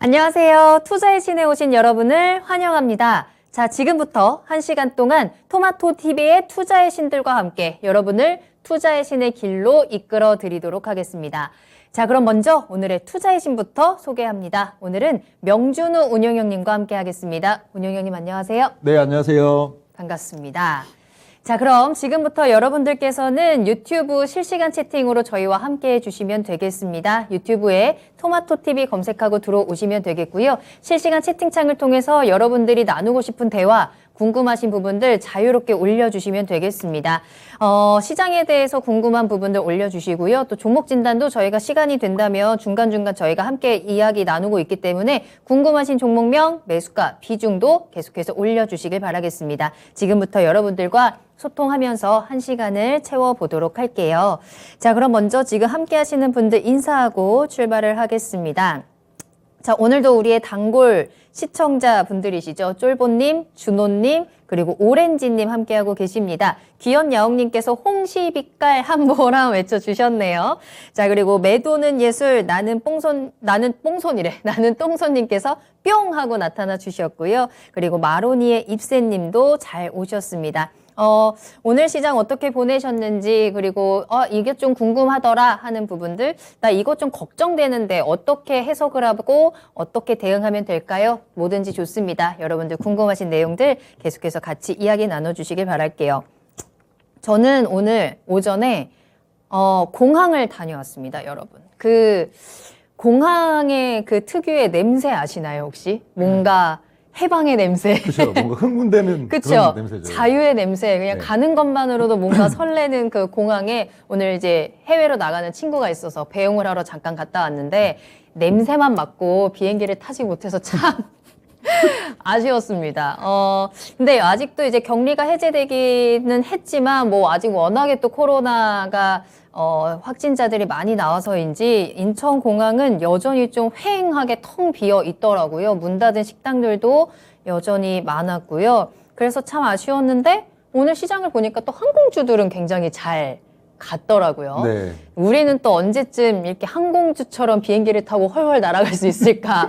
안녕하세요. 투자의 신에 오신 여러분을 환영합니다. 자, 지금부터 1시간 동안 토마토TV의 투자의 신들과 함께 여러분을 투자의 신의 길로 이끌어 드리도록 하겠습니다. 자, 그럼 먼저 오늘의 투자의 신부터 소개합니다. 오늘은 명준우 운영형님과 함께 하겠습니다. 운영형님 안녕하세요. 네, 안녕하세요. 반갑습니다. 자, 그럼 지금부터 여러분들께서는 유튜브 실시간 채팅으로 저희와 함께 해주시면 되겠습니다. 유튜브에 토마토TV 검색하고 들어오시면 되겠고요. 실시간 채팅창을 통해서 여러분들이 나누고 싶은 대화, 궁금하신 부분들 자유롭게 올려주시면 되겠습니다. 시장에 대해서 궁금한 부분들 올려주시고요. 또 종목 진단도 저희가 시간이 된다면 중간중간 저희가 함께 이야기 나누고 있기 때문에 궁금하신 종목명, 매수가, 비중도 계속해서 올려주시길 바라겠습니다. 지금부터 여러분들과 소통하면서 1시간을 채워보도록 할게요. 자, 그럼 먼저 지금 함께 하시는 분들 인사하고 출발을 하겠습니다. 자, 오늘도 우리의 단골 시청자분들이시죠. 쫄보님, 준호님, 그리고 오렌지님 함께하고 계십니다. 귀염야옹님께서 홍시빛깔 한보람 외쳐주셨네요. 자, 그리고 매도는 예술, 나는 똥손님께서 뿅 하고 나타나 주셨고요. 그리고 마로니의 입새님도 잘 오셨습니다. 오늘 시장 어떻게 보내셨는지, 그리고 이게 좀 궁금하더라 하는 부분들, 나 이거 좀 걱정되는데 어떻게 해석을 하고 어떻게 대응하면 될까요? 뭐든지 좋습니다. 여러분들 궁금하신 내용들 계속해서 같이 이야기 나눠주시길 바랄게요. 저는 오늘 오전에 공항을 다녀왔습니다, 여러분. 공항의 그 특유의 냄새 아시나요, 혹시? 뭔가 해방의 냄새. 그렇죠. 뭔가 흥분되는 그쵸? 그런 냄새죠. 자유의 냄새. 그냥 네. 가는 것만으로도 뭔가 설레는 그 공항에 오늘 이제 해외로 나가는 친구가 있어서 배웅을 하러 잠깐 갔다 왔는데 냄새만 맡고 비행기를 타지 못해서 참 아쉬웠습니다. 근데 아직도 이제 격리가 해제되기는 했지만 뭐 아직 워낙에 또 코로나가 확진자들이 많이 나와서인지 인천공항은 여전히 좀 휑하게 텅 비어 있더라고요. 문 닫은 식당들도 여전히 많았고요. 그래서 참 아쉬웠는데 오늘 시장을 보니까 또 항공주들은 굉장히 잘 갔더라고요. 네. 우리는 또 언제쯤 이렇게 항공주처럼 비행기를 타고 훨훨 날아갈 수 있을까?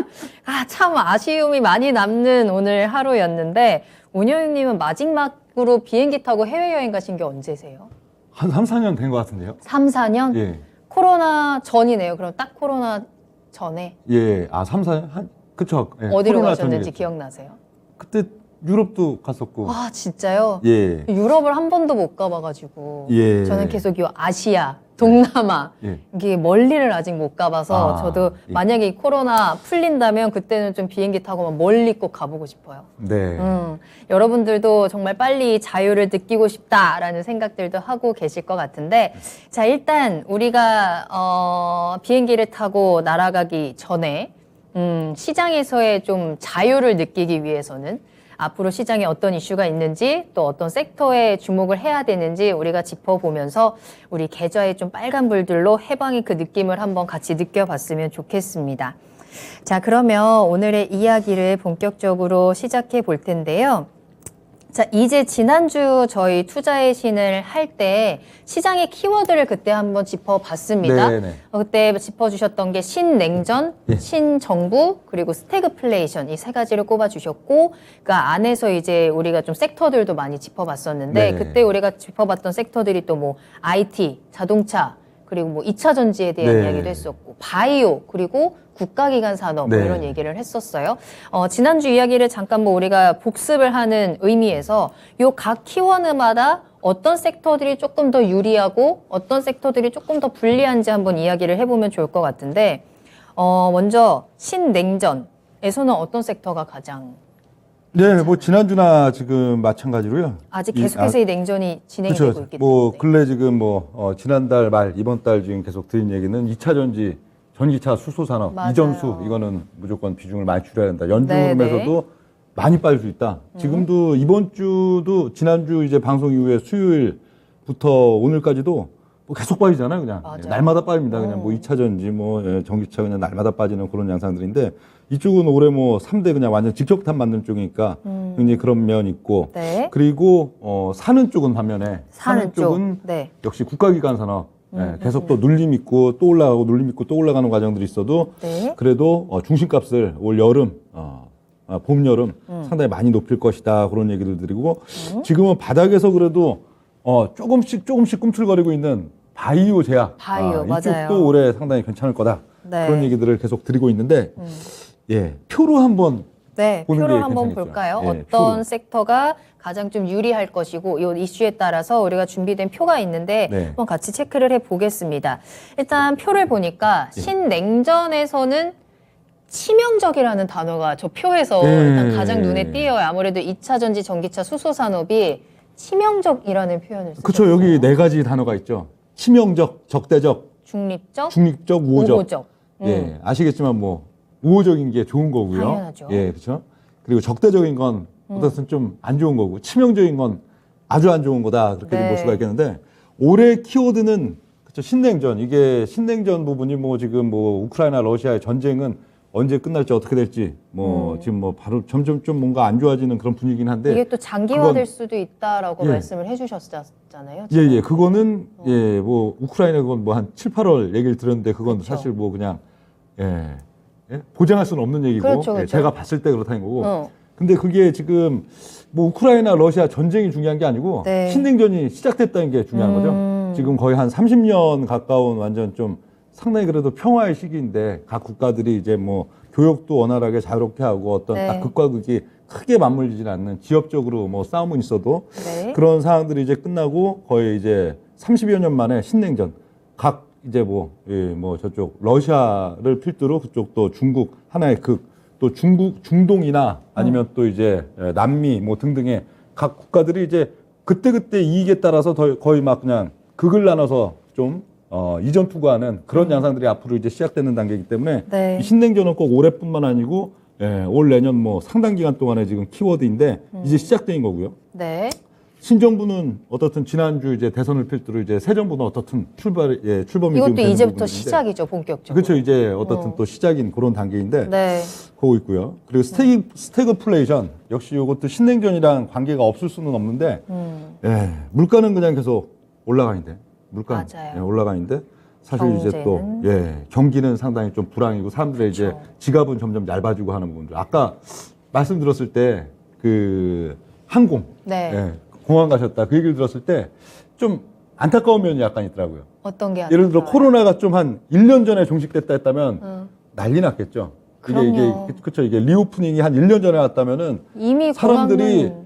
참 아쉬움이 많이 남는 오늘 하루였는데 운영님은 마지막으로 비행기 타고 해외여행 가신 게 언제세요? 한 3, 4년 된 것 같은데요? 3, 4년? 예. 코로나 전이네요. 그럼 딱 코로나 전에 예. 3, 4년? 그쵸. 예. 어디로 코로나 가셨는지 전이었죠. 기억나세요? 그때 유럽도 갔었고. 진짜요? 예. 유럽을 한 번도 못 가봐가지고 예. 저는 계속 이 아시아, 동남아 예. 이게 멀리를 아직 못 가봐서 저도 예. 만약에 이 코로나 풀린다면 그때는 좀 비행기 타고 막 멀리 꼭 가보고 싶어요. 네. 여러분들도 정말 빨리 자유를 느끼고 싶다라는 생각들도 하고 계실 것 같은데, 자, 일단 우리가 비행기를 타고 날아가기 전에 시장에서의 좀 자유를 느끼기 위해서는 앞으로 시장에 어떤 이슈가 있는지 또 어떤 섹터에 주목을 해야 되는지 우리가 짚어보면서 우리 계좌에 좀 빨간불들로 해방의 그 느낌을 한번 같이 느껴봤으면 좋겠습니다. 자, 그러면 오늘의 이야기를 본격적으로 시작해 볼 텐데요. 자, 이제 지난주 저희 투자의 신을 할 때 시장의 키워드를 그때 한번 짚어봤습니다. 네네. 그때 짚어주셨던 게 신냉전, 예. 신정부, 그리고 스태그플레이션 이 세 가지를 꼽아주셨고 그 안에서 이제 우리가 좀 섹터들도 많이 짚어봤었는데 네. 그때 우리가 짚어봤던 섹터들이 또 뭐 IT, 자동차, 그리고 뭐 2차 전지에 대한 네. 이야기도 했었고 바이오, 그리고 국가기관 산업 뭐 네. 이런 얘기를 했었어요. 지난주 이야기를 잠깐 뭐 우리가 복습을 하는 의미에서 요 각 키워드마다 어떤 섹터들이 조금 더 유리하고 어떤 섹터들이 조금 더 불리한지 한번 이야기를 해보면 좋을 것 같은데 먼저 신냉전에서는 어떤 섹터가 가장 네, 뭐 지난주나 지금 마찬가지로요. 아직 계속해서 이 냉전이 진행이 되고 있기 뭐 때문에 근래 지금 지난달 말 이번 달 지금 계속 드린 얘기는 2차 전지 전기차 수소 산업 맞아요. 이전수 이거는 무조건 비중을 많이 줄여야 된다. 네네. 연중에서도 많이 빠질 수 있다. 지금도 이번 주도 지난주 이제 방송 이후에 수요일부터 오늘까지도 뭐 계속 빠지잖아요, 그냥. 맞아요. 날마다 빠집니다. 그냥 뭐 2차 전지, 전기차 그냥 날마다 빠지는 그런 양상들인데 이쪽은 올해 뭐 3대 그냥 완전 직격탄 맞는 쪽이니까 굉장히 그런 면 있고 네. 그리고 사는 쪽은 반면에 사는 쪽은 쪽. 네. 역시 국가기관 산업 계속 또 눌림 있고 또 올라가고 눌림 있고 또 올라가는 과정들이 있어도 네. 그래도 중심값을 올 여름 봄 여름 상당히 많이 높일 것이다 그런 얘기를 드리고 지금은 바닥에서 그래도 조금씩 꿈틀거리고 있는 바이오 제약 바이오, 이쪽도 맞아요. 올해 상당히 괜찮을 거다 네. 그런 얘기들을 계속 드리고 있는데 예 표로 한번 네, 보는 표를 게 한번 괜찮겠죠. 볼까요? 예, 어떤 표로. 섹터가 가장 좀 유리할 것이고 이 이슈에 따라서 우리가 준비된 표가 있는데 네. 한번 같이 체크를 해보겠습니다. 일단 표를 보니까 예. 신냉전에서는 치명적이라는 단어가 저 표에서 예. 일단 가장 눈에 띄어요. 아무래도 2차 전지, 전기차, 수소 산업이 치명적이라는 표현을 쓰셨어요. 그렇죠. 여기 네 가지 단어가 있죠. 치명적, 적대적, 중립적, 중립적, 우호적. 우호적. 예, 아시겠지만 뭐 우호적인 게 좋은 거고요. 당연하죠. 예, 그렇죠. 그리고 적대적인 건 어떻든 좀 안 좋은 거고 치명적인 건 아주 안 좋은 거다 그렇게 네. 볼 수가 있겠는데 올해 키워드는 그렇죠. 신냉전 이게 신냉전 부분이 뭐 지금 뭐 우크라이나 러시아의 전쟁은 언제 끝날지 어떻게 될지 뭐 지금 뭐 바로 점점 좀 뭔가 안 좋아지는 그런 분위기긴 한데 이게 또 장기화될 수도 있다라고 예. 말씀을 해주셨잖아요. 예, 그거는, 예, 뭐, 우크라이나 그건 뭐 한 7, 8월 얘기를 들었는데 그건 그렇죠. 사실 뭐 그냥, 보장할 수는 없는 얘기고, 그렇죠, 예, 그렇죠. 제가 봤을 때 그렇다는 거고. 어. 근데 그게 지금 뭐 우크라이나, 러시아 전쟁이 중요한 게 아니고 네. 신냉전이 시작됐다는 게 중요한 거죠. 지금 거의 한 30년 가까운 완전 좀 상당히 그래도 평화의 시기인데 각 국가들이 이제 뭐 교역도 원활하게 자유롭게 하고 어떤 네. 딱 극과 극이 크게 맞물리지 않는 지역적으로 뭐 싸움은 있어도 네. 그런 상황들이 이제 끝나고 거의 이제 30여 년 만에 신냉전 각 이제 뭐 저쪽 러시아를 필두로 그쪽 또 중국 하나의 또 중동이나 아니면 또 이제 남미 뭐 등등의 각 국가들이 이제 그때그때 이익에 따라서 거의 막 그냥 극을 나눠서 좀 이전 투구하는 그런 양상들이 앞으로 이제 시작되는 단계이기 때문에 네. 이 신냉전은 꼭 올해뿐만 아니고 올 내년 뭐 상당 기간 동안에 지금 키워드인데 이제 시작된 거고요. 네. 신정부는 어떻든 지난주 이제 대선을 필두로 이제 새 정부는 어떻든 출범이 지금 이것도 되는 이제부터 부분인데 시작이죠, 본격적으로. 그렇죠. 이제 어떻든 또 시작인 그런 단계인데 네. 보고 있고요. 그리고 스태그플레이션 역시 이것도 신냉전이랑 관계가 없을 수는 없는데 물가는 그냥 계속 올라가는데 물가 맞아요. 올라가는데 사실 이제 또 경기는 상당히 좀 불황이고 사람들의 이제 그렇죠. 지갑은 점점 얇아지고 하는 부분들. 아까 말씀드렸을 때 그 항공 네. 공항 가셨다 그 얘기를 들었을 때 좀 안타까운 면이 약간 있더라고요. 어떤 게 예를 들어 안타까워요? 코로나가 좀 한 1년 전에 종식됐다 했다면 난리 났겠죠. 그럼요. 이게 리오프닝이 한 1년 전에 왔다면은 이미 사람들이 공항은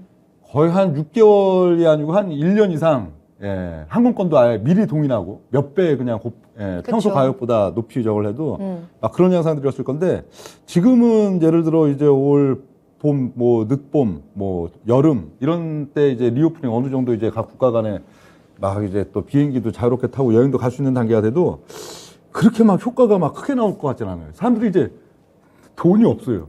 거의 한 6개월이 아니고 한 1년 이상 항공권도 아예 미리 동인하고 몇 배 그냥 평소 그쵸. 가격보다 높이 저걸 해도 막 그런 양상들이었을 건데 지금은 예를 들어 이제 올 봄, 뭐 늦봄, 뭐 여름 이런 때 이제 리오프닝 어느 정도 이제 각 국가 간에 막 이제 또 비행기도 자유롭게 타고 여행도 갈 수 있는 단계가 돼도 그렇게 막 효과가 막 크게 나올 것 같지는 않아요. 사람들이 이제 돈이 없어요.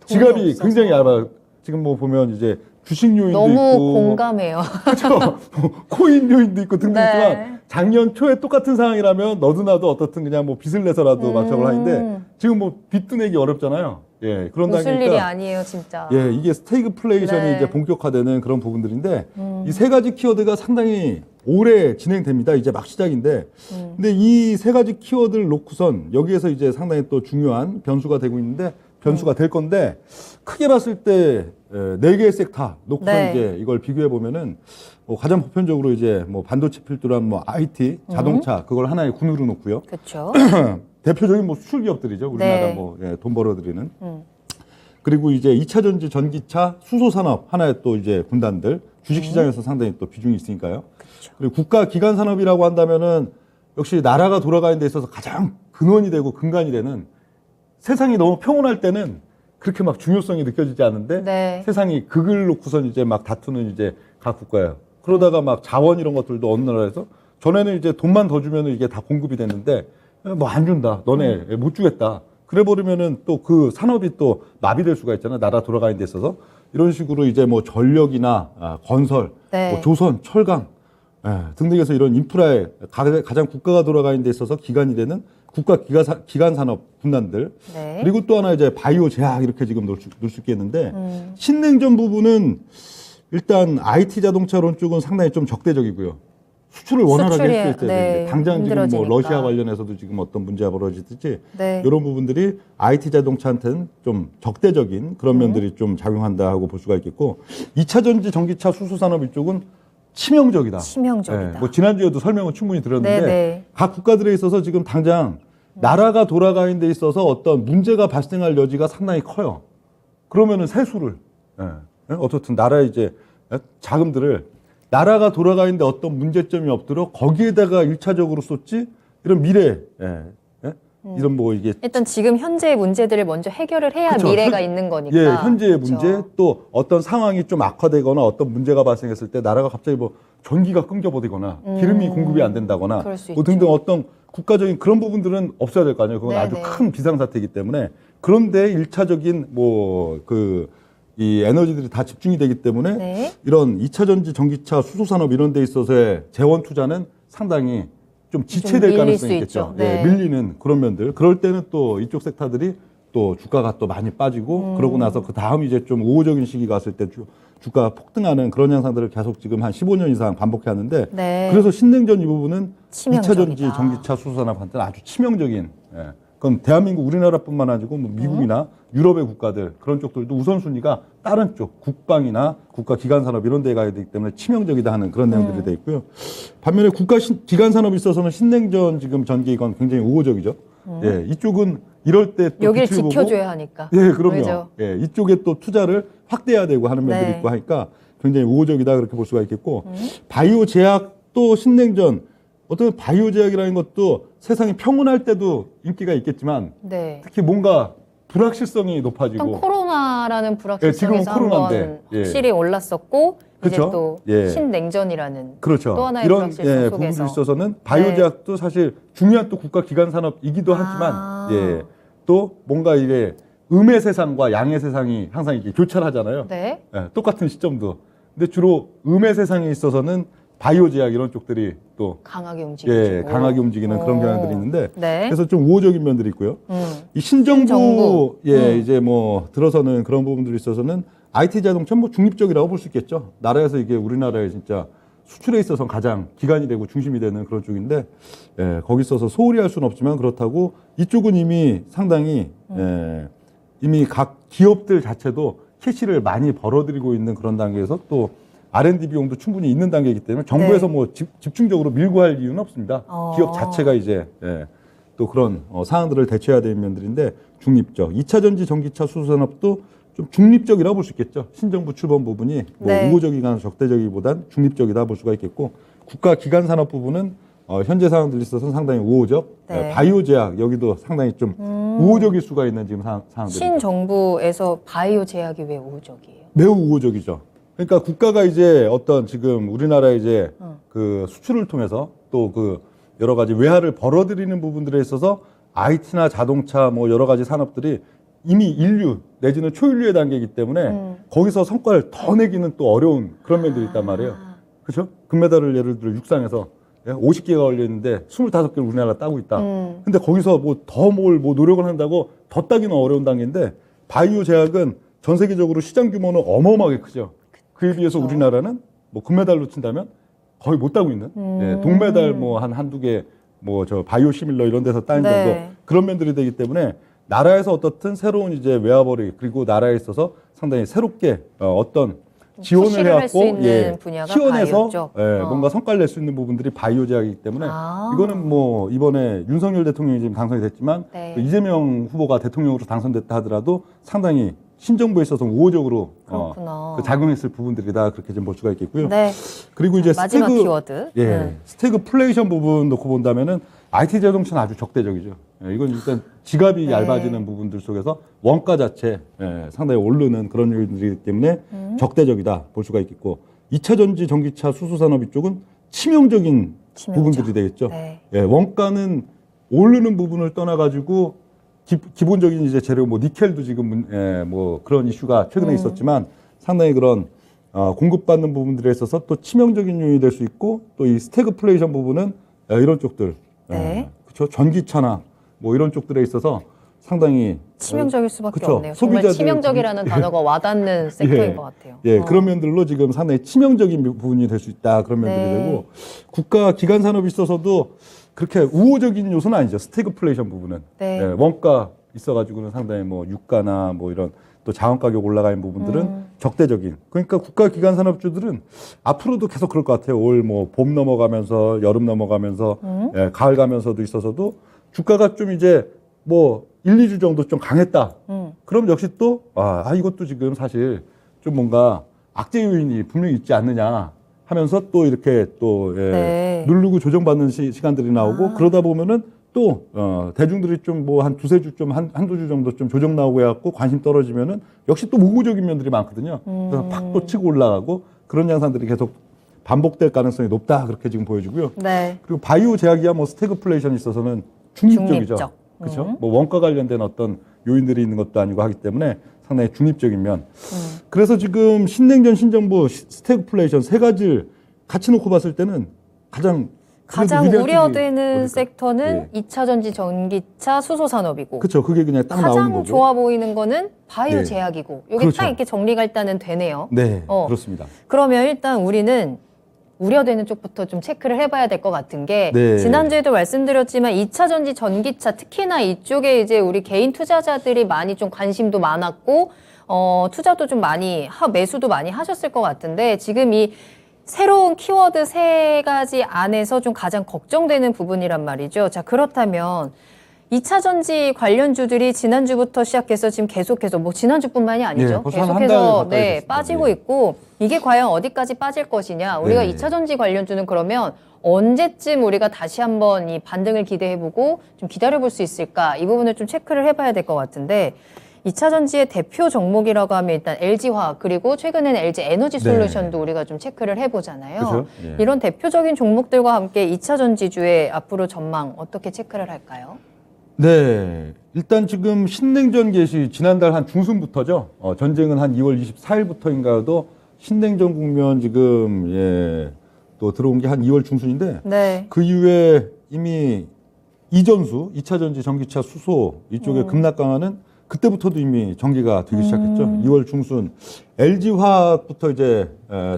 지갑이 없어서. 굉장히 얇아요. 지금 뭐 보면 이제 주식 요인도 너무 있고 공감해요. 그렇죠. 뭐 코인 요인도 있고 등등 네. 있지만 작년 초에 똑같은 상황이라면 너도 나도 어떻든 그냥 뭐 빚을 내서라도 막 저걸 하는데 지금 뭐 빚도 내기 어렵잖아요. 그런 웃을 일이 단계니까 아니에요, 진짜. 이게 스태그플레이션이 네. 이제 본격화되는 그런 부분들인데 이 세 가지 키워드가 상당히 오래 진행됩니다. 이제 막 시작인데 근데 이 세 가지 키워드를 놓고선 여기에서 이제 상당히 또 중요한 변수가 되고 있는데 변수가 될 건데 크게 봤을 때 네 개의 섹터 놓고서 네. 이제 이걸 비교해 보면은 뭐 가장 보편적으로 이제 뭐 반도체 필두로 한 뭐 IT, 자동차 그걸 하나의 군으로 놓고요. 그렇죠. 대표적인 뭐 수출 기업들이죠. 우리나라 네. 뭐 돈 벌어들이는. 그리고 이제 2차 전지, 전기차, 수소 산업 하나의 또 이제 군단들 주식 시장에서 상당히 또 비중이 있으니까요. 그리고 국가 기관 산업이라고 한다면은 역시 나라가 돌아가는 데 있어서 가장 근원이 되고 근간이 되는 세상이 너무 평온할 때는 그렇게 막 중요성이 느껴지지 않는데 네. 세상이 극을 놓고선 이제 막 다투는 이제 각 국가예요. 그러다가 막 자원 이런 것들도 어느 나라에서 전에는 이제 돈만 더 주면은 이게 다 공급이 됐는데 뭐 안 준다. 너네 못 주겠다. 그래 버리면은 또 그 산업이 또 마비될 수가 있잖아. 나라 돌아가는 데 있어서 이런 식으로 이제 뭐 전력이나 건설, 네. 뭐 조선, 철강 등등해서 이런 인프라에 가장 국가가 돌아가는 데 있어서 기관이 되는 국가 기관 산업 군단들 네. 그리고 또 하나 이제 바이오 제약 이렇게 지금 놓을 수 있겠는데 신냉전 부분은 일단 IT 자동차론 쪽은 상당히 좀 적대적이고요. 수출을 원활하게 수출이, 할 수 있어야 네, 되는데 당장 지금 뭐 힘들어지니까. 러시아 관련해서도 지금 어떤 문제가 벌어지듯이 네. 이런 부분들이 IT 자동차한테는 좀 적대적인 그런 면들이 좀 작용한다 하고 볼 수가 있겠고 2차 전지 전기차 수소 산업 이쪽은 치명적이다. 치명적이다. 뭐 지난주에도 설명을 충분히 들었는데 네네. 각 국가들에 있어서 지금 당장 나라가 돌아가는 데 있어서 어떤 문제가 발생할 여지가 상당히 커요. 그러면은 세수를 어떻든 나라의 이제 자금들을 나라가 돌아가는데 어떤 문제점이 없도록 거기에다가 1차적으로 쏟지 이런 미래 이런 뭐 이게 일단 지금 현재의 문제들을 먼저 해결을 해야 그쵸. 미래가 있는 거니까. 예, 현재의 그쵸. 문제 또 어떤 상황이 좀 악화되거나 어떤 문제가 발생했을 때 나라가 갑자기 뭐 전기가 끊겨버리거나 기름이 공급이 안 된다거나 그럴 수 뭐 있죠. 등등 어떤 국가적인 그런 부분들은 없어야 될 거 아니에요. 그건 아주 네네. 큰 비상사태이기 때문에 그런데 1차적인 뭐 이 에너지들이 다 집중이 되기 때문에 네. 이런 2차 전지 전기차 수소 산업 이런 데 있어서의 재원 투자는 상당히 좀 지체될 밀릴 가능성이 수 있겠죠. 있죠. 네. 예, 밀리는 그런 면들. 그럴 때는 또 이쪽 섹터들이 또 주가가 또 많이 빠지고 그러고 나서 그 다음 이제 좀 우호적인 시기가 왔을 때 주가 폭등하는 그런 현상들을 계속 지금 한 15년 이상 반복해 왔는데 네. 그래서 신냉전 이 부분은 치명적이다. 2차 전지 전기차 수소 산업한테는 아주 치명적인 그건 대한민국 우리나라뿐만 아니고 뭐 미국이나 유럽의 국가들 그런 쪽들도 우선순위가 다른 쪽 국방이나 국가 기관 산업 이런 데 가야 되기 때문에 치명적이다 하는 그런 내용들이 돼 있고요. 반면에 국가 기관 산업에 있어서는 신냉전 지금 전기 이건 굉장히 우호적이죠. 예, 이쪽은 이럴 때 또 여길 빛을 보고 지켜줘야 하니까. 예, 그럼요. 그죠? 예, 이쪽에 또 투자를 확대해야 되고 하는 면들이 네. 있고 하니까 굉장히 우호적이다 그렇게 볼 수가 있겠고 바이오 제약도 신냉전 어떤 바이오 제약이라는 것도 세상이 평온할 때도 인기가 있겠지만 네. 특히 뭔가 불확실성이 일단 높아지고 코로나라는 예, 불확실성에서 지금은 코로나인데, 한번 예. 확실히 올랐었고 이제 그쵸? 또 예. 신냉전이라는 그렇죠. 또 하나의 이런 불확실성 부분들이 속에서 있어서는 바이오 네. 제약도 사실 중요한 또 국가 기관 산업이기도 하지만 예, 또 뭔가 이게 음의 세상과 양의 세상이 항상 이렇게 교차하잖아요. 네. 예, 똑같은 시점도. 근데 주로 음의 세상에 있어서는 바이오 제약 이런 쪽들이 또 강하게 움직이고 예, 강하게 움직이는 그런 경향들이 있는데 네. 그래서 좀 우호적인 면들이 있고요. 이 신정부. 신정부 이제 뭐 들어서는 그런 부분들이 있어서는 IT 자동차 뭐 중립적이라고 볼 수 있겠죠. 나라에서 이게 우리나라에 진짜 수출에 있어서 가장 기관이 되고 중심이 되는 그런 쪽인데 예, 거기 있어서 소홀히 할 수는 없지만 그렇다고 이쪽은 이미 상당히 이미 각 기업들 자체도 캐시를 많이 벌어들이고 있는 그런 단계에서 또 R&D 비용도 충분히 있는 단계이기 때문에 정부에서 네. 뭐 집중적으로 밀고 할 이유는 없습니다. 어. 기업 자체가 이제 또 그런 사항들을 대처해야 되는 면들인데 중립적. 2차 전지 전기차 수소 산업도 좀 중립적이라고 볼 수 있겠죠. 신정부 출범 부분이 뭐 네. 우호적이거나 적대적이보단 중립적이다 볼 수가 있겠고 국가 기관 산업 부분은 현재 상황들이 있어서는 상당히 우호적. 네. 바이오 제약 여기도 상당히 좀 우호적일 수가 있는 지금 상황들이 신정부에서 바이오 제약이 왜 우호적이에요? 매우 우호적이죠. 그러니까 국가가 이제 어떤 지금 우리나라 이제 그 수출을 통해서 또 그 여러 가지 외화를 벌어들이는 부분들에 있어서 IT나 자동차 뭐 여러 가지 산업들이 이미 인류 내지는 초인류의 단계이기 때문에 거기서 성과를 더 내기는 또 어려운 그런 면들이 있단 말이에요. 그렇죠? 금메달을 예를 들어 육상에서 50개가 걸려 있는데 25개를 우리나라가 따고 있다. 근데 거기서 뭐 더 뭘 뭐 노력을 한다고 더 따기는 어려운 단계인데 바이오 제약은 전 세계적으로 시장 규모는 어마어마하게 크죠. 그에 비해서 우리나라는 뭐 금메달로 친다면 거의 못 따고 있는 예, 동메달 뭐 한두 개 뭐 저 바이오 시밀러 이런 데서 따는 네. 정도 그런 면들이 되기 때문에 나라에서 어떻든 새로운 이제 외화벌이 그리고 나라에 있어서 상당히 새롭게 어떤 지원을 푸시를 할수 해갖고 있는 분야가 키워내서 바이오 쪽. 뭔가 성과를 낼 수 있는 부분들이 바이오 제약이기 때문에 이거는 뭐 이번에 윤석열 대통령이 지금 당선이 됐지만 네. 또 이재명 후보가 대통령으로 당선됐다 하더라도 상당히 신정부에 있어서 우호적으로 그렇구나. 그 작용했을 부분들이다 그렇게 좀 볼 수가 있겠고요. 네. 그리고 이제 마지막 키워드. 스태그플레이션 부분 놓고 본다면은 IT 자동차는 아주 적대적이죠. 예, 이건 일단 지갑이 네. 얇아지는 부분들 속에서 원가 자체 상당히 오르는 그런 요인들이기 때문에 적대적이다 볼 수가 있겠고 2차 전지 전기차 수소 산업 이쪽은 치명적인 부분들이 되겠죠. 네. 예, 원가는 오르는 부분을 떠나 가지고 기본적인 이제 재료 뭐 니켈도 지금 뭐 그런 이슈가 최근에 있었지만 상당히 그런 공급받는 부분들에 있어서 또 치명적인 요인이 될 수 있고 또 이 스태그플레이션 부분은 이런 쪽들 네. 그렇죠 전기차나 뭐 이런 쪽들에 있어서 상당히 치명적일 수밖에 그쵸. 없네요. 정말 소비자들 치명적이라는 단어가 와닿는 섹터인 것 같아요. 예, 그런 면들로 지금 상당히 치명적인 부분이 될 수 있다. 그런 면들이 네. 되고 국가 기관 산업이 있어서도 그렇게 우호적인 요소는 아니죠. 스태그플레이션 부분은. 네. 예, 원가 있어가지고는 상당히 뭐 유가나 뭐 이런 또 자원 가격 올라가는 부분들은 적대적인. 그러니까 국가 기관 산업주들은 앞으로도 계속 그럴 것 같아요. 올 뭐 봄 넘어가면서 여름 넘어가면서 예, 가을 가면서도 있어서도 주가가 좀 이제 뭐 1, 2주 정도 좀 강했다. 그럼 역시 또 이것도 지금 사실 좀 뭔가 악재 요인이 분명히 있지 않느냐 하면서 또 이렇게 또 예, 네. 누르고 조정받는 시간들이 나오고 그러다 보면은 또 대중들이 좀 뭐 한 두세 주 좀 한두 주 정도 좀 조정 나오고 해갖고 관심 떨어지면은 역시 또 우호적인 면들이 많거든요. 그래서 팍 또 치고 올라가고 그런 양상들이 계속 반복될 가능성이 높다 그렇게 지금 보여지고요. 네. 그리고 바이오 제약이야 뭐 스태그플레이션이 있어서는 중립적이죠. 중립적. 그렇죠. 뭐 원가 관련된 어떤 요인들이 있는 것도 아니고 하기 때문에 상당히 중립적인 면. 그래서 지금 신냉전, 신정부, 스태그플레이션 세 가지를 같이 놓고 봤을 때는 가장 유리한 우려되는 쪽이 섹터는 예. 2차 전지 전기차 수소 산업이고 그렇죠. 그게 그냥 딱 나오는 가장 거고. 좋아 보이는 거는 바이오 네. 제약이고 이게 그렇죠. 딱 이렇게 정리가 일단은 되네요. 네, 어. 그렇습니다. 그러면 일단 우리는 우려되는 쪽부터 좀 체크를 해봐야 될 것 같은 게 네. 지난주에도 말씀드렸지만 2차 전지 전기차 특히나 이쪽에 이제 우리 개인 투자자들이 많이 좀 관심도 많았고 투자도 좀 많이 매수도 많이 하셨을 것 같은데 지금 이 새로운 키워드 세 가지 안에서 좀 가장 걱정되는 부분이란 말이죠. 자, 그렇다면 2차 전지 관련주들이 지난주부터 시작해서 지금 계속해서 뭐 지난주뿐만이 아니죠. 네, 벌써 한달 계속해서 가까이 됐습니다. 빠지고 네. 있고 이게 과연 어디까지 빠질 것이냐. 우리가 네. 2차 전지 관련주는 그러면 언제쯤 우리가 다시 한번 이 반등을 기대해보고 좀 기다려볼 수 있을까. 이 부분을 좀 체크를 해봐야 될 것 같은데 2차 전지의 대표 종목이라고 하면 일단 LG화학 그리고 최근에는 LG 에너지 솔루션도 우리가 좀 체크를 해보잖아요. 그렇죠. 예. 이런 대표적인 종목들과 함께 2차 전지주의 앞으로 전망 어떻게 체크를 할까요? 네. 일단 지금 신냉전 개시 지난달 한 중순부터죠. 전쟁은 한 2월 24일부터인가도 신냉전 국면 지금 또 들어온 게 한 2월 중순인데 네. 그 이후에 이미 이전수 2차 전지 전기차 수소 이쪽에 급락 강화는 그때부터도 이미 전개가 되기 시작했죠. 2월 중순 LG화학부터 이제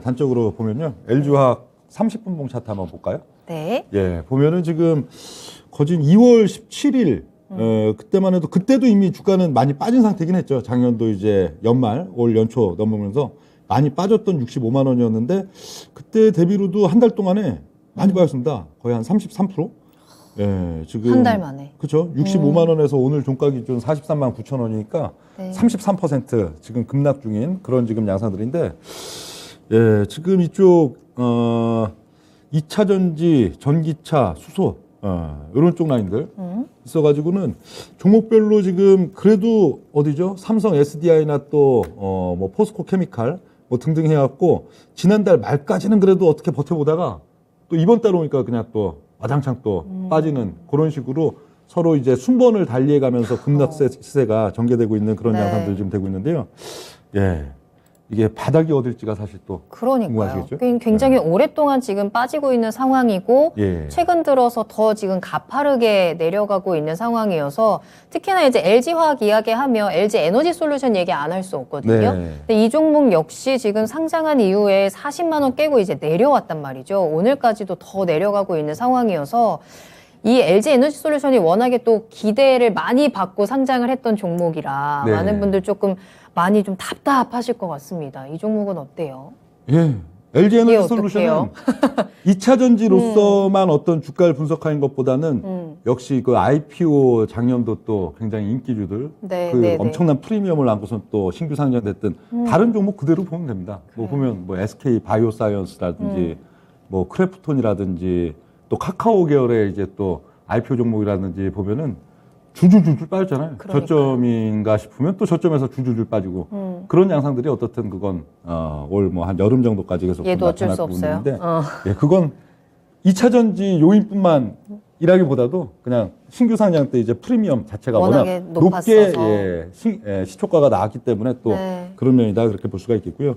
단적으로 보면요. LG화학 30분봉 차트 한번 볼까요? 네. 예, 보면은 지금 거진 2월 17일 그때만 해도 그때도 이미 주가는 많이 빠진 상태긴 했죠. 작년도 이제 연말 올 연초 넘으면서 많이 빠졌던 65만 원이었는데 그때 대비로도 한 달 동안에 많이 빠졌습니다. 거의 한 33%. 예, 지금 한 달 만에. 그렇죠. 65만 원에서 오늘 종가 기준 43만 9천 원이니까 네. 33% 지금 급락 중인 그런 지금 양상들인데 예, 지금 이쪽 2차 전지, 전기차, 수소 이런 쪽 라인들 있어가지고는 종목별로 지금 그래도 어디죠? 삼성 SDI나 또 뭐 포스코 케미칼 뭐 등등 해갖고 지난달 말까지는 그래도 어떻게 버텨보다가 또 이번 달 오니까 그냥 또 와장창 또 빠지는 그런 식으로 서로 이제 순번을 달리해가면서 급락세가 전개되고 있는 그런 네. 양상들 지금 되고 있는데요. 예, 이게 바닥이 어딜지가 사실 또 그러니까요. 궁금하시겠죠? 굉장히 오랫동안 지금 빠지고 있는 상황이고 예. 최근 들어서 더 지금 가파르게 내려가고 있는 상황이어서 특히나 이제 LG화학 이야기하면 LG 에너지 솔루션 얘기 안 할 수 없거든요. 네. 근데 이 종목 역시 지금 상장한 이후에 40만 원 깨고 이제 내려왔단 말이죠. 오늘까지도 더 내려가고 있는 상황이어서 이 LG 에너지 솔루션이 워낙에 또 기대를 많이 받고 상장을 했던 종목이라 네. 많은 분들 조금 많이 좀 답답하실 것 같습니다. 이 종목은 어때요? 예. LG 이게 에너지 솔루션은 2차 전지로서만 어떤 주가를 분석하는 것보다는 역시 그 IPO 작년도 또 굉장히 인기주들 네, 그 네, 네. 엄청난 프리미엄을 안고선 또 신규 상장됐던 다른 종목 그대로 보면 됩니다. 뭐 보면 뭐 SK 바이오사이언스라든지 뭐 크래프톤이라든지 또 카카오 계열의 이제 또 IPO 종목이라든지 보면은 줄줄줄줄 빠졌잖아요. 그러니까요. 저점인가 싶으면 또 저점에서 줄줄줄 빠지고 그런 양상들이 어떻든 그건 올 뭐 한 여름 정도까지 계속 얘도 어쩔 나타날 수 없어요. 부분인데 예, 그건 2차 전지 요인뿐만이라기보다도 그냥 신규 상장 때 이제 프리미엄 자체가 워낙 워낙에 높게 높았어서. 시초가가 나왔기 때문에 또 네. 그런 면이다 그렇게 볼 수가 있겠고요.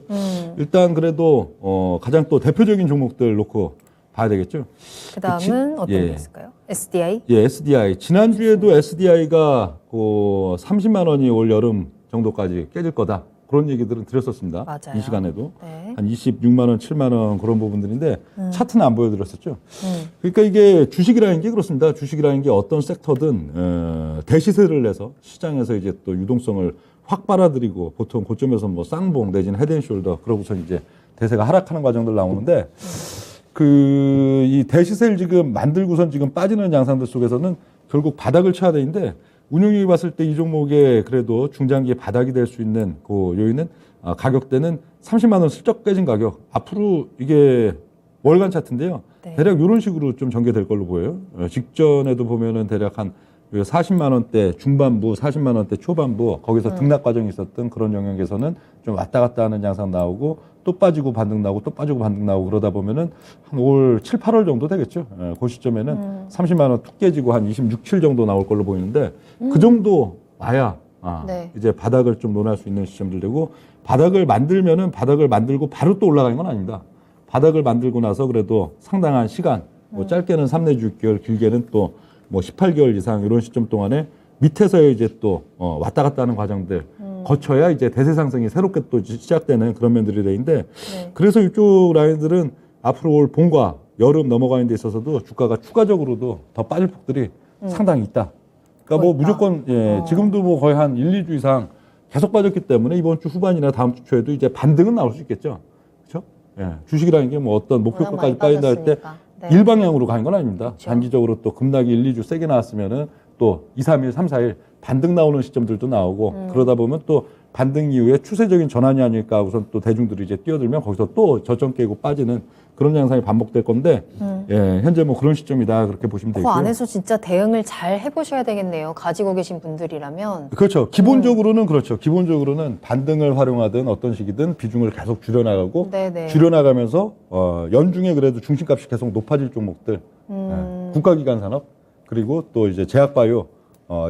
일단 그래도 가장 또 대표적인 종목들 놓고 봐야 되겠죠. 그 다음은 어떤 예. 게 있을까요? SDI? 예, SDI. 지난주에도 SDI가 30만 원이 올 여름 정도까지 깨질 거다. 그런 얘기들은 드렸었습니다. 맞아요. 이 시간에도. 네. 한 26만 원, 7만 원 그런 부분들인데 차트는 안 보여드렸었죠. 그러니까 이게 주식이라는 게 그렇습니다. 주식이라는 게 어떤 섹터든 대시세를 내서 시장에서 이제 또 유동성을 확 빨아들이고 보통 고점에서 뭐 쌍봉 내지는 헤드앤숄더 그러고서 이제 대세가 하락하는 과정들 나오는데 이 대시세를 지금 만들고선 지금 빠지는 양상들 속에서는 결국 바닥을 쳐야 되는데 운용이 봤을 때 이 종목에 그래도 중장기에 바닥이 될 수 있는 그 요인은 가격대는 30만 원 슬쩍 깨진 가격. 앞으로 이게 월간 차트인데요. 네. 대략 이런 식으로 좀 전개될 걸로 보여요. 직전에도 보면은 대략 한 40만 원대 중반부, 40만 원대 초반부 거기서 등락 과정이 있었던 그런 영역에서는 좀 왔다 갔다 하는 양상 나오고 또 빠지고 반등 나오고 또 빠지고 반등 나오고 그러다 보면은 한 올 7, 8월 정도 되겠죠. 그 시점에는 30만 원 툭 깨지고 한 26, 7 정도 나올 걸로 보이는데 그 정도 와야 네. 이제 바닥을 좀 논할 수 있는 시점들 되고 바닥을 만들면은 바닥을 만들고 바로 또 올라가는 건 아닙니다. 바닥을 만들고 나서 그래도 상당한 시간, 뭐 짧게는 3 내지 6개월, 길게는 또 뭐 18개월 이상 이런 시점 동안에 밑에서 이제 또 왔다 갔다 하는 과정들 거쳐야 이제 대세 상승이 새롭게 또 시작되는 그런 면들이 되는데 네. 그래서 이쪽 라인들은 앞으로 올 봄과 여름 넘어가는 데 있어서도 주가가 추가적으로도 더 빠질 폭들이 상당히 있다. 그러니까 뭐 있다. 무조건 지금도 뭐 거의 한 1, 2주 이상 계속 빠졌기 때문에 이번 주 후반이나 다음 주 초에도 이제 반등은 나올 수 있겠죠. 그렇죠? 예. 주식이라는 게 뭐 어떤 목표가까지 빠진다 할 때 네. 일방향으로 가는 건 아닙니다. 그렇죠. 단기적으로 또 급락이 1, 2주 세게 나왔으면은 또 2, 3일, 3, 4일 반등 나오는 시점들도 나오고 그러다 보면 또 반등 이후에 추세적인 전환이 아닐까 하고선 또 대중들이 이제 뛰어들면 거기서 또 저점 깨고 빠지는 그런 양상이 반복될 건데 예, 현재 뭐 그런 시점이다 그렇게 보시면 그 되고요. 안에서 진짜 대응을 잘 해보셔야 되겠네요. 가지고 계신 분들이라면. 그렇죠. 기본적으로는 그렇죠. 기본적으로는 반등을 활용하든 어떤 식이든 비중을 계속 줄여나가고 네네. 줄여나가면서 연중에 그래도 중심값이 계속 높아질 종목들, 예, 국가기관 산업 그리고 또 이제 제약바이오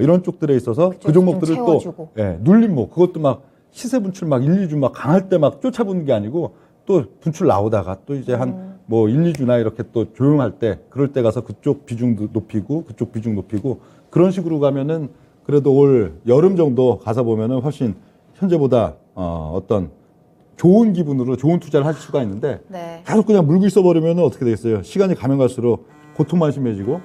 이런 쪽들에 있어서 그 종목들을 또 채워주고. 예, 눌림목 그것도 막 시세 분출 막 1, 2주 막 강할 때 막 쫓아보는 게 아니고 또 분출 나오다가 또 이제 한 뭐 1, 2주나 이렇게 또 조용할 때 그럴 때 가서 그쪽 비중도 높이고 그쪽 비중 높이고 그런 식으로 가면은 그래도 올 여름 정도 가서 보면은 훨씬 현재보다 어떤 좋은 기분으로 좋은 투자를 할 수가 있는데 네. 계속 그냥 물고 있어 버리면은 어떻게 되겠어요? 시간이 가면 갈수록 고통만 심해지고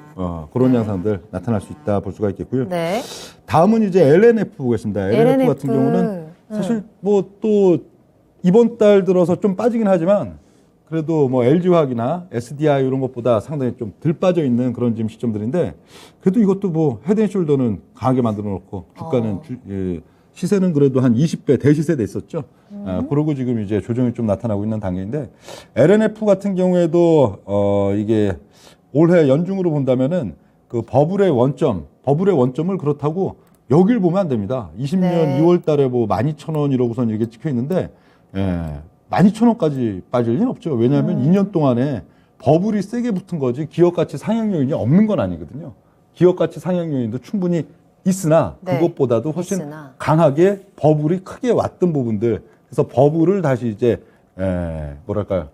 그런 양상들 나타날 수 있다 볼 수가 있겠고요. 네. 다음은 이제 LNF 보겠습니다. LNF 같은 경우는 사실 뭐 또 이번 달 들어서 좀 빠지긴 하지만 그래도 뭐 LG화학이나 SDI 이런 것보다 상당히 좀 덜 빠져 있는 그런 지금 시점들인데 그래도 이것도 뭐 헤드앤숄더는 강하게 만들어 놓고 주가는 시세는 그래도 한 20배 대시세 됐었죠. 그러고 지금 이제 조정이 좀 나타나고 있는 단계인데 LNF 같은 경우에도 이게 올해 연중으로 본다면은 그 버블의 원점을 그렇다고 여길 보면 안 됩니다. 20년 네. 2월 달에 뭐 12,000원 이러고선 이렇게 찍혀 있는데 12,000원까지 빠질 리는 없죠. 왜냐하면 2년 동안에 버블이 세게 붙은 거지 기업 가치 상향 요인이 없는 건 아니거든요. 기업 가치 상향 요인도 충분히 있으나 네. 그것보다도 훨씬 있으나. 강하게 버블이 크게 왔던 부분들 그래서 버블을 다시 이제 뭐랄까요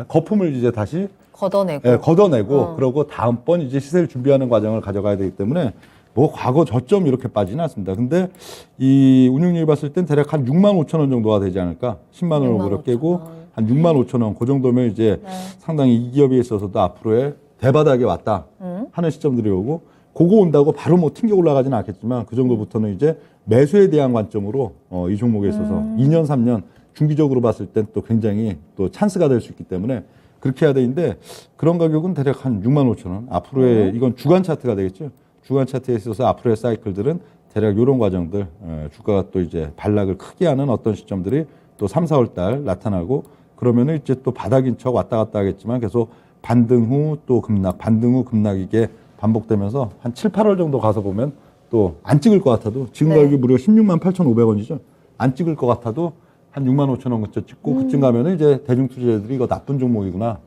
거품을 이제 다시 걷어내고. 걷어내고 그러고 다음번 이제 시세를 준비하는 과정을 가져가야 되기 때문에 뭐 과거 저점 이렇게 빠지는 않습니다. 근데 이 운용률 봤을 땐 대략 한 6만 5천 원 정도가 되지 않을까? 10만 원을 6만 무려 5천 깨고 원. 한 6만 5천 원 그 정도면 이제 네. 상당히 이 기업에 있어서도 앞으로의 대바닥에 왔다 하는 시점들이 오고 그거 온다고 바로 뭐 튕겨 올라가지는 않겠지만 그 정도부터는 이제 매수에 대한 관점으로 이 종목에 있어서 2년, 3년 중기적으로 봤을 땐 또 굉장히 또 찬스가 될 수 있기 때문에 그렇게 해야 되는데 그런 가격은 대략 한 6만 5천 원. 앞으로의 이건 주간 차트가 되겠죠. 주간 차트에 있어서 앞으로의 사이클들은 대략 이런 과정들 주가가 또 이제 반락을 크게 하는 어떤 시점들이 또 3, 4월 달 나타나고 그러면은 이제 또 바닥인 척 왔다 갔다 하겠지만 계속 반등 후 또 급락, 반등 후 급락 이게 반복되면서 한 7, 8월 정도 가서 보면 또 안 찍을 것 같아도 지금 네. 가격이 무려 16만 8,500원이죠. 안 찍을 것 같아도 한 6만 5천 원 근처 찍고 그쯤 가면은 이제 대중투자자들이 이거 나쁜 종목이구나.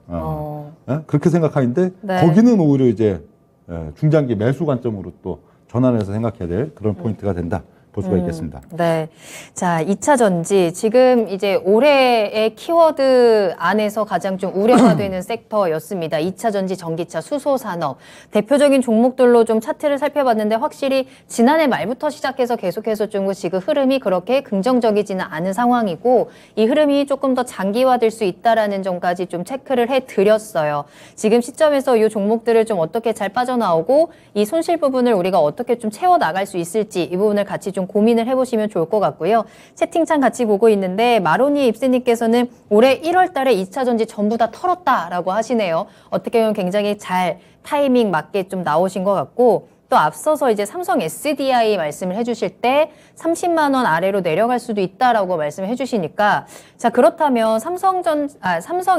예? 그렇게 생각하는데 네. 거기는 오히려 이제 중장기 매수 관점으로 또 전환해서 생각해야 될 그런 포인트가 된다. 볼 수가 있겠습니다. 네. 자, 2차 전지. 지금 이제 올해의 키워드 안에서 가장 좀 우려가 되는 섹터였습니다. 2차 전지, 전기차, 수소산업. 대표적인 종목들로 좀 차트를 살펴봤는데 확실히 지난해 말부터 시작해서 계속해서 좀 지금 흐름이 그렇게 긍정적이지는 않은 상황이고 이 흐름이 조금 더 장기화될 수 있다라는 점까지 좀 체크를 해드렸어요. 지금 시점에서 이 종목들을 좀 어떻게 잘 빠져나오고 이 손실 부분을 우리가 어떻게 좀 채워나갈 수 있을지 이 부분을 같이 좀 고민을 해보시면 좋을 것 같고요. 채팅창 같이 보고 있는데 마로니 입스님께서는 올해 1월 달에 2차 전지 전부 다 털었다라고 하시네요. 어떻게 보면 굉장히 잘 타이밍 맞게 좀 나오신 것 같고 또 앞서서 이제 삼성 SDI 말씀을 해주실 때 30만 원 아래로 내려갈 수도 있다라고 말씀을 해주시니까 자 그렇다면 삼성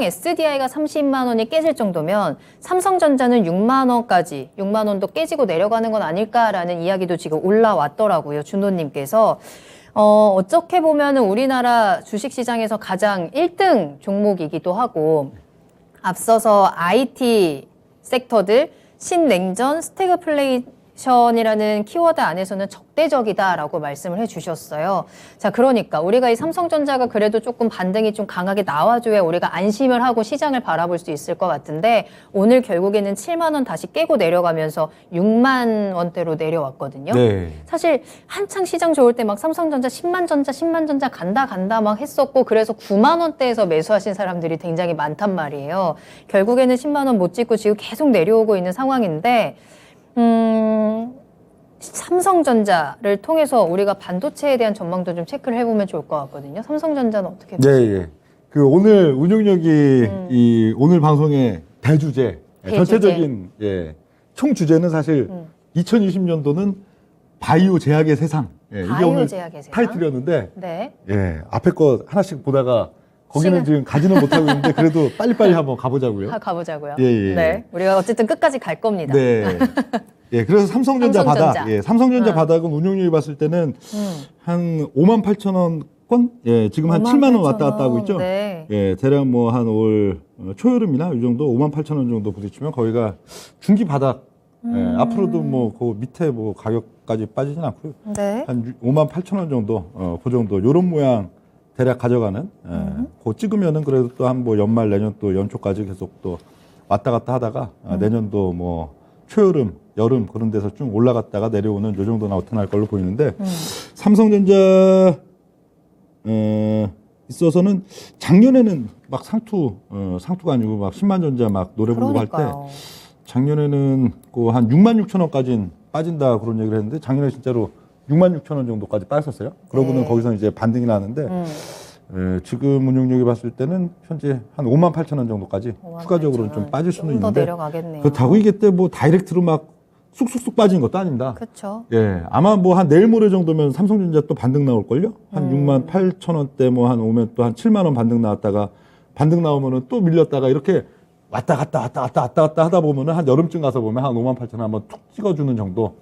SDI가 30만 원이 깨질 정도면 삼성전자는 6만 원까지 6만 원도 깨지고 내려가는 건 아닐까라는 이야기도 지금 올라왔더라고요. 준호님께서 어떻게 보면은 우리나라 주식시장에서 가장 1등 종목이기도 하고 앞서서 IT 섹터들 신냉전, 스태그플레이션이라는 키워드 안에서는 적대적이다라고 말씀을 해주셨어요. 자, 그러니까 우리가 이 삼성전자가 그래도 조금 반등이 좀 강하게 나와줘야 우리가 안심을 하고 시장을 바라볼 수 있을 것 같은데 오늘 결국에는 7만 원 다시 깨고 내려가면서 6만 원대로 내려왔거든요. 네. 사실 한창 시장 좋을 때 막 삼성전자 10만 전자 간다 막 했었고 그래서 9만 원대에서 매수하신 사람들이 굉장히 많단 말이에요. 결국에는 10만 원 못 찍고 지금 계속 내려오고 있는 상황인데 삼성전자를 통해서 우리가 반도체에 대한 전망도 좀 체크를 해보면 좋을 것 같거든요. 삼성전자는 어떻게 보세요? 네, 예. 그 오늘 운용력이 이 오늘 방송의 대주제, 전체적인 총 주제는 사실 2020년도는 바이오 제약의 세상. 이게 오늘 제약의 세상? 타이틀이었는데 네. 앞에 거 하나씩 보다가 거기는 지금 가지는 못하고 있는데 그래도 빨리빨리 한번 가보자고요. 가보자고요. 예. 네. 우리가 어쨌든 끝까지 갈 겁니다. 네. 그래서 삼성전자 바닥. 삼성전자 바닥은 운용력이 봤을 때는 한 58,000원권? 지금 한 7만 원 왔다 갔다 하고 있죠. 네. 대략 뭐 한 올 초여름이나 이 정도 58,000원 정도 부딪히면 거기가 중기 바닥. 앞으로도 뭐 그 밑에 뭐 가격까지 빠지진 않고요. 네. 한 58,000원 정도, 그 정도 요런 모양 대략 가져가는. 그 찍으면은 그래도 또 한 뭐 연말 내년 또 연초까지 계속 또 왔다 갔다 하다가 내년도 뭐 초여름, 여름 그런 데서 좀 올라갔다가 내려오는 요 정도 나타날 걸로 보이는데 삼성전자 있어서는 작년에는 막 상투가 아니고 막 10만 전자 막 노래 부르고 할 때 작년에는 그 한 6만 6천 원까지는 빠진다 그런 얘기를 했는데 작년에 진짜로 6만 6천 원 정도까지 빠졌었어요. 그러고는 거기서 이제 반등이 나는데 지금 운용력이 봤을 때는 현재 한 5만 8천 원 정도까지 추가적으로는 좀 빠질 수는 더 있는데 내려가겠네요. 그렇다고 이게 때 뭐 다이렉트로 막 쑥쑥쑥 빠진 것도 아닙니다. 그렇죠. 아마 뭐 한 내일 모레 정도면 삼성전자 또 반등 나올걸요? 한 6만 8천 원대 뭐 한 오면 또 한 7만 원 반등 나왔다가 반등 나오면은 또 밀렸다가 이렇게 왔다 갔다 하다 보면은 한 여름쯤 가서 보면 한 5만 8천 원 한번 툭 찍어주는 정도.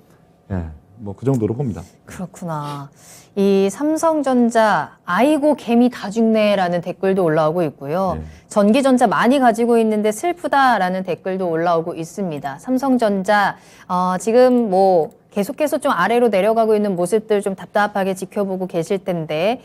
뭐 그 정도로 봅니다. 그렇구나. 이 삼성전자 아이고 개미 다 죽네라는 댓글도 올라오고 있고요. 전기전자 많이 가지고 있는데 슬프다라는 댓글도 올라오고 있습니다. 삼성전자 지금 뭐 계속해서 좀 아래로 내려가고 있는 모습들 좀 답답하게 지켜보고 계실 텐데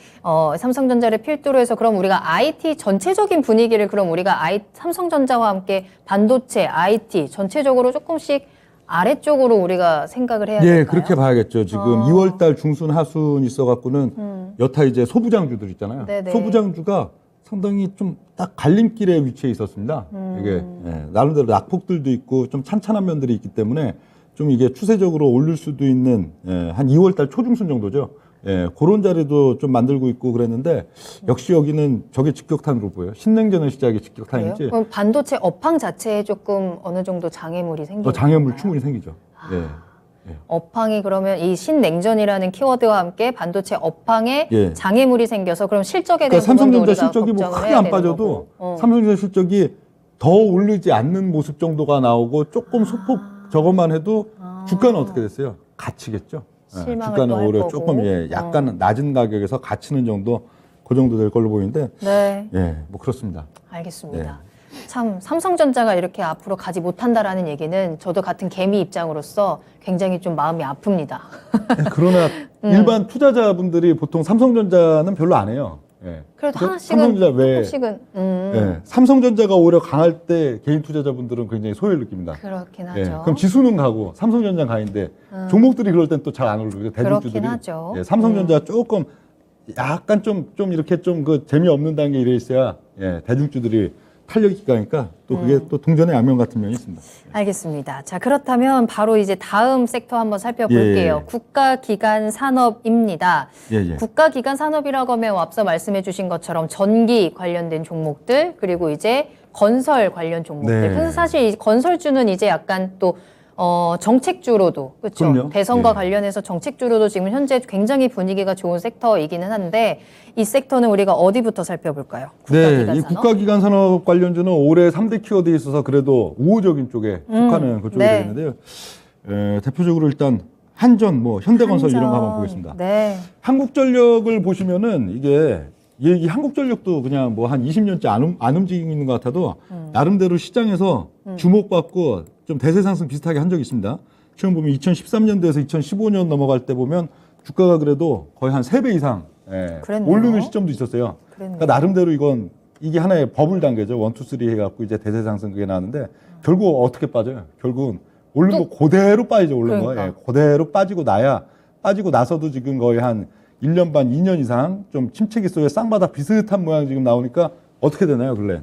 삼성전자를 필두로 해서 그럼 우리가 IT 전체적인 분위기를 그럼 우리가 삼성전자와 함께 반도체, IT 전체적으로 조금씩 아래쪽으로 우리가 생각을 해야 될까요? 그렇게 봐야겠죠. 지금 2월 달 중순 하순 있어 갖고는 여타 이제 소부장주들 있잖아요. 네네. 소부장주가 상당히 좀 딱 갈림길에 위치해 있었습니다. 이게 나름대로 낙폭들도 있고 좀 찬찬한 면들이 있기 때문에 좀 이게 추세적으로 올릴 수도 있는 한 2월 달 초중순 정도죠. 그런 자리도 좀 만들고 있고 그랬는데 역시 여기는 저게 직격탄으로 보여요. 신냉전의 시작이 직격탄이지. 그럼 반도체 업황 자체에 조금 어느 정도 장애물이 생기는 장애물 건가요? 충분히 생기죠. 업황이 그러면 이 신냉전이라는 키워드와 함께 반도체 업황에 장애물이 생겨서 그럼 실적에 대한 삼성전자 실적이 뭐 크게 안 빠져도 삼성전자 실적이 더 오르지 않는 모습 정도가 나오고 조금 소폭 저것만 해도 주가는 어떻게 됐어요? 갇히겠죠. 주가는 오히려 조금 약간 낮은 가격에서 갇히는 정도 그 정도 될 걸로 보이는데 뭐 그렇습니다. 알겠습니다. 참 삼성전자가 이렇게 앞으로 가지 못한다라는 얘기는 저도 같은 개미 입장으로서 굉장히 좀 마음이 아픕니다. 그러나 일반 투자자분들이 보통 삼성전자는 별로 안 해요. 예. 그래도 그죠? 하나씩은 삼성전자 왜 조금씩은 예. 삼성전자가 오히려 강할 때 개인 투자자분들은 굉장히 소외를 느낍니다. 그렇긴 예. 하죠. 그럼 지수는 가고 삼성전자 강인데 종목들이 그럴 땐 또 잘 안 오르죠. 대중주들이. 그렇긴 하죠. 예. 삼성전자 조금 약간 좀 이렇게 좀 그 재미없는 단계에 이래 있어야 예. 대중주들이 탄력이 가니까 또 그게 또 동전의 양면 같은 면이 있습니다. 알겠습니다. 자, 그렇다면 바로 이제 다음 섹터 한번 살펴볼게요. 예. 국가기관 산업입니다. 예, 예. 국가기관 산업이라고 하면 앞서 말씀해 주신 것처럼 전기 관련된 종목들, 그리고 이제 건설 관련 종목들. 네. 그래서 사실 이 건설주는 이제 약간 또 정책주로도, 그렇죠. 그럼요. 대선과 예. 관련해서 정책주로도 지금 현재 굉장히 분위기가 좋은 섹터이기는 한데 이 섹터는 우리가 어디부터 살펴볼까요? 국가기관 네, 이 산업? 국가기관 산업 관련주는 올해 3대 키워드에 있어서 그래도 우호적인 쪽에 속하는 그쪽이 네. 되겠는데요. 대표적으로 일단 한전, 뭐 현대건설 이런 거 한번 보겠습니다. 네. 한국전력을 보시면은 이게 이 한국전력도 그냥 뭐 한 20년째 안 움직이고 있는 것 같아도 나름대로 시장에서 주목받고 좀 대세 상승 비슷하게 한 적이 있습니다. 지금 보면 2013년도에서 2015년 넘어갈 때 보면 주가가 그래도 거의 한 3배 이상 그랬네요. 오르는 시점도 있었어요. 그랬네요. 그러니까 나름대로 이게 하나의 버블 단계죠. 1, 2, 3 해갖고 이제 대세 상승 그게 나왔는데 결국 어떻게 빠져요? 결국은 오른 거 그대로 빠지죠. 오른 거. 그러니까. 예, 그대로 빠지고 빠지고 나서도 지금 거의 한 1년 반, 2년 이상 좀 침체기 속에 쌍바닥 비슷한 모양 지금 나오니까 어떻게 되나요, 근래?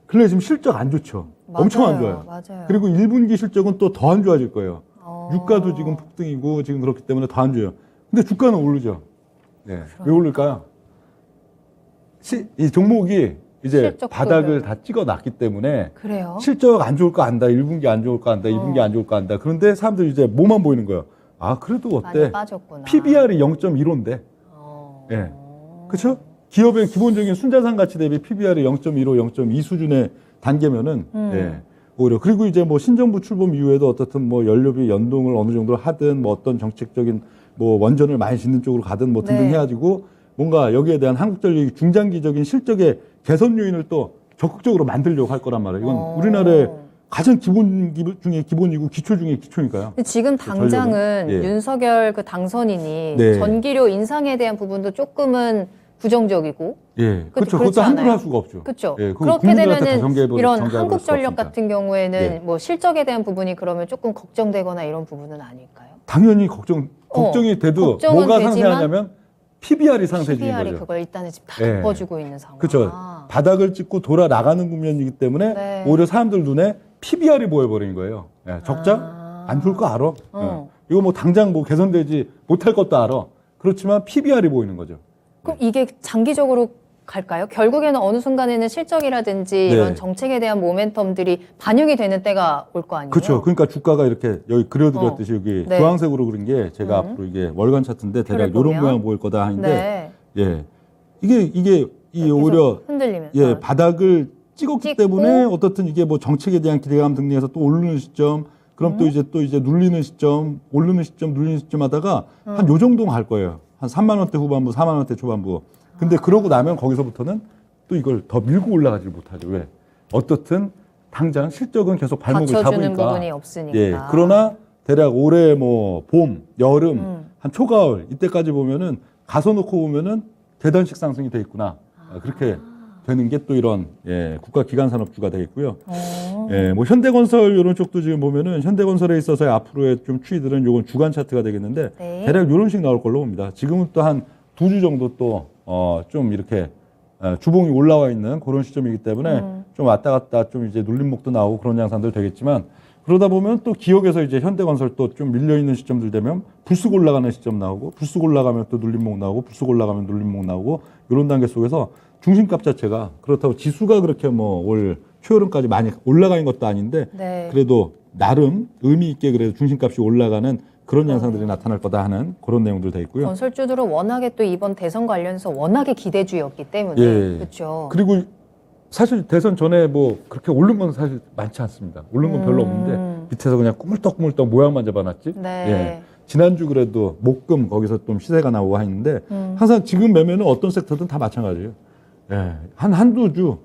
근래 지금 실적 안 좋죠. 엄청 안 좋아요. 맞아요. 그리고 1분기 실적은 또 더 안 좋아질 거예요. 어. 유가도 지금 폭등이고 지금 그렇기 때문에 더 안 좋아요. 근데 주가는 오르죠. 네. 왜 오를까요? 이 종목이 이제 실적 바닥을 부분. 다 찍어 놨기 때문에 그래요? 실적 안 좋을 거 안다. 1분기 안 좋을 거 안다. 2분기 안 좋을 거 안다. 그런데 사람들이 이제 뭐만 보이는 거예요. 아, 그래도 많이 어때? 빠졌구나. PBR이 0.15인데. 어. 예. 그렇죠? 기업의 기본적인 순자산 가치 대비 PBR이 0.15, 0.2 수준의 단계면은 예. 오히려 그리고 이제 뭐 신정부 출범 이후에도 어떻든 뭐 연료비 연동을 어느 정도 하든 뭐 어떤 정책적인 뭐 원전을 많이 짓는 쪽으로 가든 뭐 등등 네. 해가지고 뭔가 여기에 대한 한국전력이 중장기적인 실적의 개선 요인을 또 적극적으로 만들려고 할 거란 말이에요. 이건 우리나라의 가장 기본 중에 기본이고 기초 중에 기초니까요. 근데 지금 당장은 전력은? 예. 윤석열 그 당선인이 네. 전기료 인상에 대한 부분도 조금은 부정적이고 예, 그렇죠. 그렇지 그것도 함부로 않아요? 할 수가 없죠. 그렇죠. 예, 그거 그렇게 국민들한테 다 되면은 전개해버릴 이런 수가 한국전력 없으니까. 같은 경우에는 네. 뭐 실적에 대한 부분이 그러면 조금 걱정되거나 이런 부분은 아닐까요? 당연히 걱정이 돼도 걱정은 뭐가 되지만 상쇄하냐면 PBR이 상쇄 중인 PBR이 거죠. 그걸 일단은 지금 다 예. 덮어주고 있는 상황. 그렇죠. 바닥을 찍고 돌아 나가는 국면이기 때문에 네. 오히려 사람들 눈에 PBR이 보여버린 거예요. 예, 적자 안 좋을 거 알아. 예. 이거 뭐 당장 뭐 개선되지 못할 것도 알아. 그렇지만 PBR이 보이는 거죠. 그럼 이게 장기적으로 갈까요? 결국에는 어느 순간에는 실적이라든지 네. 이런 정책에 대한 모멘텀들이 반영이 되는 때가 올 거 아니에요? 그렇죠. 그러니까 주가가 이렇게 여기 그려드렸듯이 여기 네. 주황색으로 그린 게 제가 앞으로 이게 월간 차트인데 대략 표를 이런 보면. 모양 보일 거다 하는데 네. 예. 이게 이 계속 오히려 흔들리면 예, 바닥을 찍었기 찍고. 때문에 어떻든 이게 뭐 정책에 대한 기대감 등등해서 또 오르는 시점, 그럼 또 이제 눌리는 시점, 오르는 시점, 눌리는 시점 하다가 한 요 정도 갈 거예요. 한 3만 원대 후반부, 4만 원대 초반부. 근데 그러고 나면 거기서부터는 또 이걸 더 밀고 올라가지 못하죠. 왜? 어떻든 당장 실적은 계속 발목을 받쳐주는 잡으니까. 부분이 없으니까. 예. 그러나 대략 올해 뭐 봄, 여름, 한 초가을 이때까지 보면은 가서 놓고 보면은 계단식 상승이 돼 있구나. 그렇게 되는 게 또 이런 예, 국가 기관 산업주가 되겠고요. 예, 뭐 현대건설 이런 쪽도 지금 보면은 현대건설에 있어서의 앞으로의 좀 추이들은 요건 주간 차트가 되겠는데 네. 대략 이런 식 나올 걸로 봅니다. 지금은 또 한 2주 정도 또 좀 이렇게 주봉이 올라와 있는 그런 시점이기 때문에 좀 왔다 갔다 좀 이제 눌림목도 나오고 그런 양상들 되겠지만 그러다 보면 또 기억에서 이제 현대건설 또 좀 밀려 있는 시점들 되면 불쑥 올라가는 시점 나오고 불쑥 올라가면 또 눌림목 나오고 불쑥 올라가면 눌림목 나오고 이런 단계 속에서 중심값 자체가 그렇다고 지수가 그렇게 뭐 올 초여름까지 많이 올라가는 것도 아닌데 네. 그래도 나름 의미 있게 그래도 중심값이 올라가는 그런 양상들이 나타날 거다 하는 그런 내용들 돼 있고요. 건설주들은 워낙에 또 이번 대선 관련해서 워낙에 기대주였기 때문에 예. 그렇죠. 그리고 사실 대선 전에 뭐 그렇게 오른 건 사실 많지 않습니다. 오른 건 별로 없는데 밑에서 그냥 꾸물떡꾸물떡 모양만 잡아놨지. 네. 예. 지난주 그래도 목금 거기서 좀 시세가 나오고 하는데 항상 지금 매매는 어떤 섹터든 다 마찬가지예요. 예. 한두 주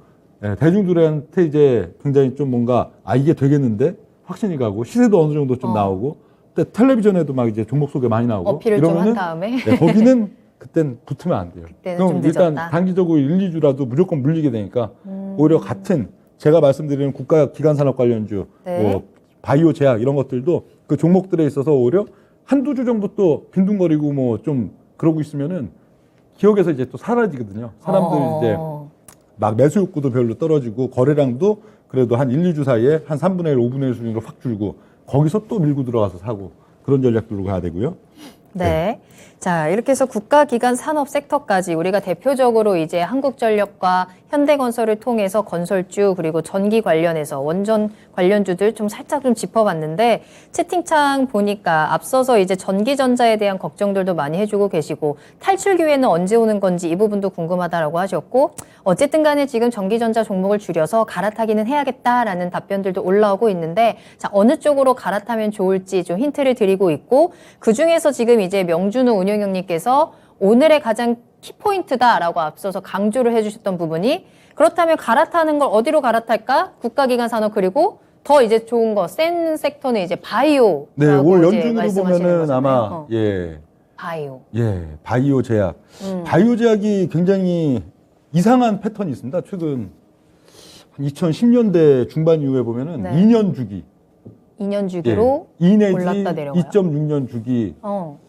예, 대중들한테 이제 굉장히 좀 뭔가 이게 되겠는데 확신이 가고 시세도 어느 정도 좀 나오고 근데 텔레비전에도 막 이제 종목 소개 많이 나오고 어필을 좀 한 다음에 네, 거기는 그땐 붙으면 안 돼요. 그때는 그럼 좀 일단 늦었다. 단기적으로 1, 2주라도 무조건 물리게 되니까 오히려 같은 제가 말씀드리는 국가 기관 산업 관련주, 네. 뭐 바이오 제약 이런 것들도 그 종목들에 있어서 오히려 한두 주 정도 또 빈둥거리고 뭐 좀 그러고 있으면은 기억에서 이제 또 사라지거든요. 사람들이 이제 막 매수 욕구도 별로 떨어지고 거래량도 그래도 한 1, 2주 사이에 한 3분의 1, 5분의 1 수준으로 확 줄고 거기서 또 밀고 들어가서 사고 그런 전략들로 가야 되고요. 네. 자, 이렇게 해서 국가기관 산업 섹터까지 우리가 대표적으로 이제 한국전력과 현대건설을 통해서 건설주 그리고 전기 관련해서 원전 관련주들 좀 살짝 좀 짚어봤는데 채팅창 보니까 앞서서 이제 전기전자에 대한 걱정들도 많이 해주고 계시고 탈출 기회는 언제 오는 건지 이 부분도 궁금하다라고 하셨고 어쨌든 간에 지금 전기전자 종목을 줄여서 갈아타기는 해야겠다라는 답변들도 올라오고 있는데 자, 어느 쪽으로 갈아타면 좋을지 좀 힌트를 드리고 있고 그중에서 지금 이제 명준우 운영형님께서 오늘의 가장 키포인트다라고 앞서서 강조를 해주셨던 부분이 그렇다면 갈아타는 걸 어디로 갈아탈까? 국가기관 산업 그리고 더 이제 좋은 거 센 섹터는 이제 바이오. 네, 올 연중으로 보면은 아마 바이오. 바이오 제약. 바이오 제약이 굉장히 이상한 패턴이 있습니다. 최근 2010년대 중반 이후에 보면은 네. 2년 주기. 2년 주기로 2 내지 올랐다 내려가요. 2.6년 주기로 어.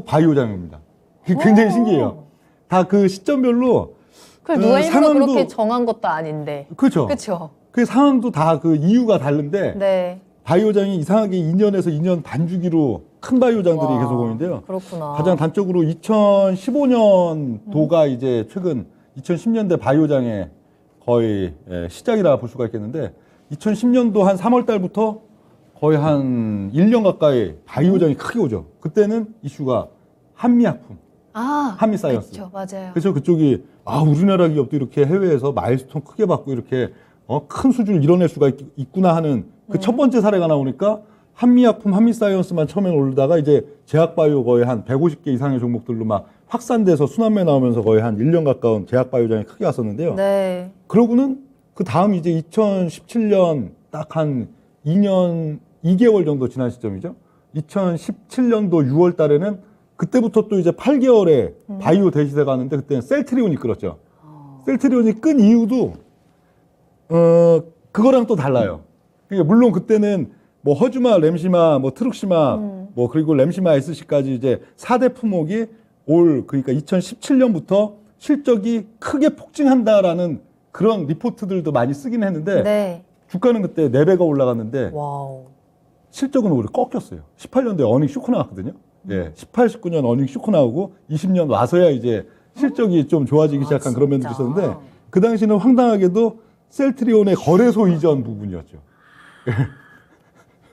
바이오 장입니다. 굉장히 신기해요. 다 그 시점별로 그걸 누가 일부러 상황도 그렇게 정한 것도 아닌데. 그렇죠. 그렇죠. 그 상황도 다 그 이유가 다른데 네. 바이오장이 이상하게 2년에서 2년 반 주기로 큰 바이오장들이 와, 계속 오는데요. 그렇구나. 가장 단적으로 2015년도가 이제 최근 2010년대 바이오장의 거의 시작이라 볼 수가 있겠는데 2010년도 한 3월 달부터 거의 한 1년 가까이 바이오장이 크게 오죠. 그때는 이슈가 한미약품, 한미사이언스. 그렇죠. 맞아요. 그래서 그쪽이 우리나라 기업도 이렇게 해외에서 마일스톤 크게 받고 이렇게 큰 수준을 이뤄낼 수가 있구나 하는 그 첫 번째 사례가 나오니까 한미약품, 한미사이언스만 처음에 오르다가 이제 제약바이오 거의 한 150개 이상의 종목들로 막 확산돼서 순환매 나오면서 거의 한 1년 가까운 제약바이오장이 크게 왔었는데요. 네. 그러고는 그 다음 이제 2017년 딱 한 2년 2개월 정도 지난 시점이죠. 2017년도 6월 달에는 그때부터 또 이제 8개월에 바이오 대시세가 왔는데 그때는 셀트리온이 끌었죠. 셀트리온이 끈 이유도 그거랑 또 달라요. 그러니까 물론 그때는 뭐 허주마, 램시마, 뭐 트룩시마, 뭐 그리고 램시마 SC까지 이제 4대 품목이 그러니까 2017년부터 실적이 크게 폭증한다라는 그런 리포트들도 많이 쓰긴 했는데 네. 주가는 그때 4배가 올라갔는데 와우. 실적은 오히려 꺾였어요. 18년도에 어닝 쇼크 나왔거든요. 18, 19년 어닝 쇼크 나오고 20년 와서야 이제 실적이 좀 좋아지기 시작한 그런 면들이 진짜? 있었는데 그 당시는 황당하게도 셀트리온의 거래소 이전 부분이었죠.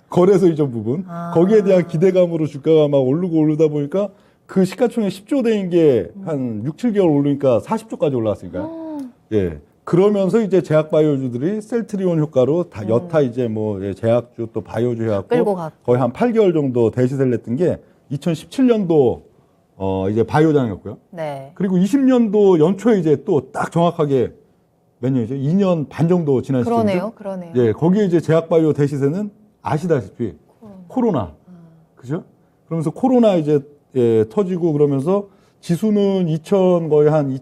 거래소 이전 부분. 거기에 대한 기대감으로 주가가 막 오르다 보니까 그 시가총액 10조 대인 게 한 6, 7개월 오르니까 40조까지 올라왔으니까요. 그러면서 이제 제약바이오주들이 셀트리온 효과로 다 여타 이제 뭐 제약주 또 바이오주 끌고 해갖고 갔고. 거의 한 8개월 정도 대시세를 냈던 게 2017년도 이제 바이오장이었고요. 네. 그리고 20년도 연초에 이제 또 딱 정확하게 몇 년이죠? 2년 반 정도 지난 시점이죠. 그러네요. 거기에 이제 제약바이오 대시세는 아시다시피 코로나. 그죠? 그러면서 코로나 이제 터지고 그러면서 지수는 거의 한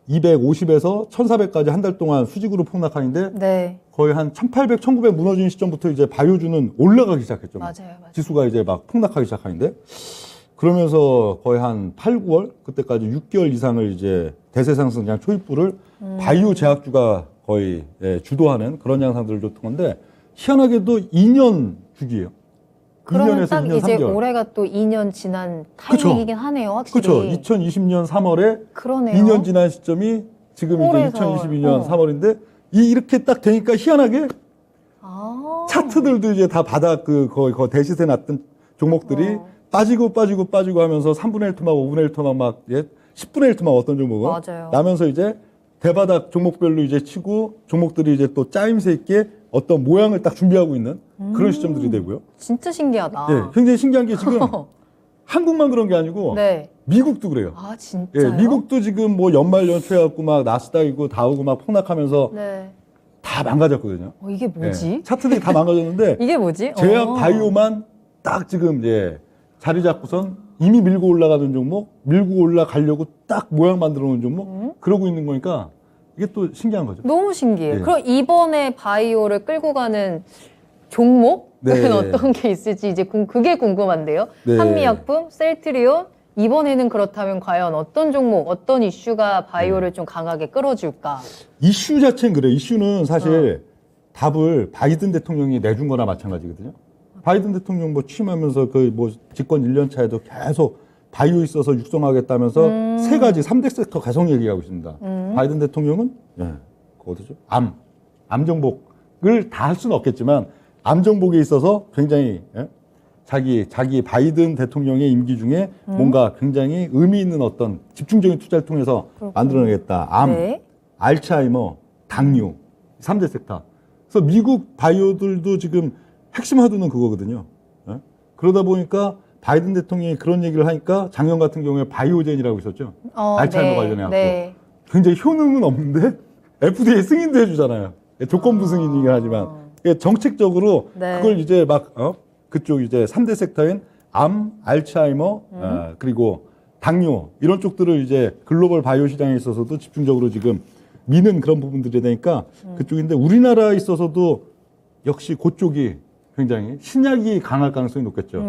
2250에서 1400까지 한 달 동안 수직으로 폭락하는데 네. 거의 한 1800, 1900 무너진 시점부터 이제 바이오주는 올라가기 시작했죠. 맞아요. 지수가 이제 막 폭락하기 시작하는데 그러면서 거의 한 8, 9월 그때까지 6개월 이상을 이제 대세 상승장 초입부를 바이오 제약주가 거의 주도하는 그런 양상들을 줬던 건데 희한하게도 2년 주기예요. 그러면 2년에서 딱 2년 이제 3개월. 올해가 또 2년 지난 타이밍이긴 하네요, 확실히. 그렇죠. 2020년 3월에 그러네요. 2년 지난 시점이 지금 이제 올해 2022년 4월. 3월인데 이렇게 딱 되니까 희한하게 차트들도 이제 다 바닥 거의 대시세 났던 종목들이 빠지고 하면서 3분의 1토막, 5분의 1토막 막 10분의 1토막 어떤 종목은 맞아요. 나면서 이제 대바닥 종목별로 이제 치고 종목들이 이제 또 짜임새 있게 어떤 모양을 딱 준비하고 있는 그런 시점들이 되고요. 진짜 신기하다. 굉장히 신기한 게 지금 한국만 그런 게 아니고 네. 미국도 그래요. 아, 진짜요? 예, 미국도 지금 뭐 연말 연초해갖고 막 나스닥이고 다우고 막 폭락하면서 네. 다 망가졌거든요. 이게 뭐지? 예, 차트들이 다 망가졌는데 이게 뭐지? 제약 바이오만 딱 지금 이제 자리 잡고선 이미 밀고 올라가는 종목, 밀고 올라가려고 딱 모양 만들어 놓은 종목, 그러고 있는 거니까 이게 또 신기한 거죠. 너무 신기해요. 예. 그럼 이번에 바이오를 끌고 가는 종목은 네. 어떤 게 있을지 이제 그게 궁금한데요. 네. 한미약품, 셀트리온, 이번에는 그렇다면 과연 어떤 종목, 어떤 이슈가 네. 바이오를 좀 강하게 끌어줄까? 이슈 자체는 그래요. 이슈는 사실 답을 바이든 대통령이 내준 거나 마찬가지거든요. 바이든 대통령 뭐 취임하면서 그 뭐 집권 1년 차에도 계속 바이오 있어서 육성하겠다면서 세 가지 3대 섹터 계속 얘기하고 있습니다. 바이든 대통령은 그 어디죠? 암 정복을 다 할 수는 없겠지만 암 정복에 있어서 굉장히 자기 바이든 대통령의 임기 중에 뭔가 굉장히 의미 있는 어떤 집중적인 투자를 통해서 만들어내겠다. 암, 네. 알츠하이머, 당뇨 3대 섹터. 그래서 미국 바이오들도 지금 핵심 화두는 그거거든요. 그러다 보니까 바이든 대통령이 그런 얘기를 하니까 작년 같은 경우에 바이오젠이라고 있었죠. 알츠하이머 관련해 갖고 네. 굉장히 효능은 없는데 FDA 승인도 해주잖아요. 조건부 승인이긴 하지만 정책적으로 네. 그걸 이제 막 그쪽 이제 3대 섹터인 암, 알츠하이머 그리고 당뇨 이런 쪽들을 이제 글로벌 바이오 시장에 있어서도 집중적으로 지금 미는 그런 부분들이 되니까 그쪽인데 우리나라에 있어서도 역시 그쪽이 굉장히 신약이 강할 가능성이 높겠죠.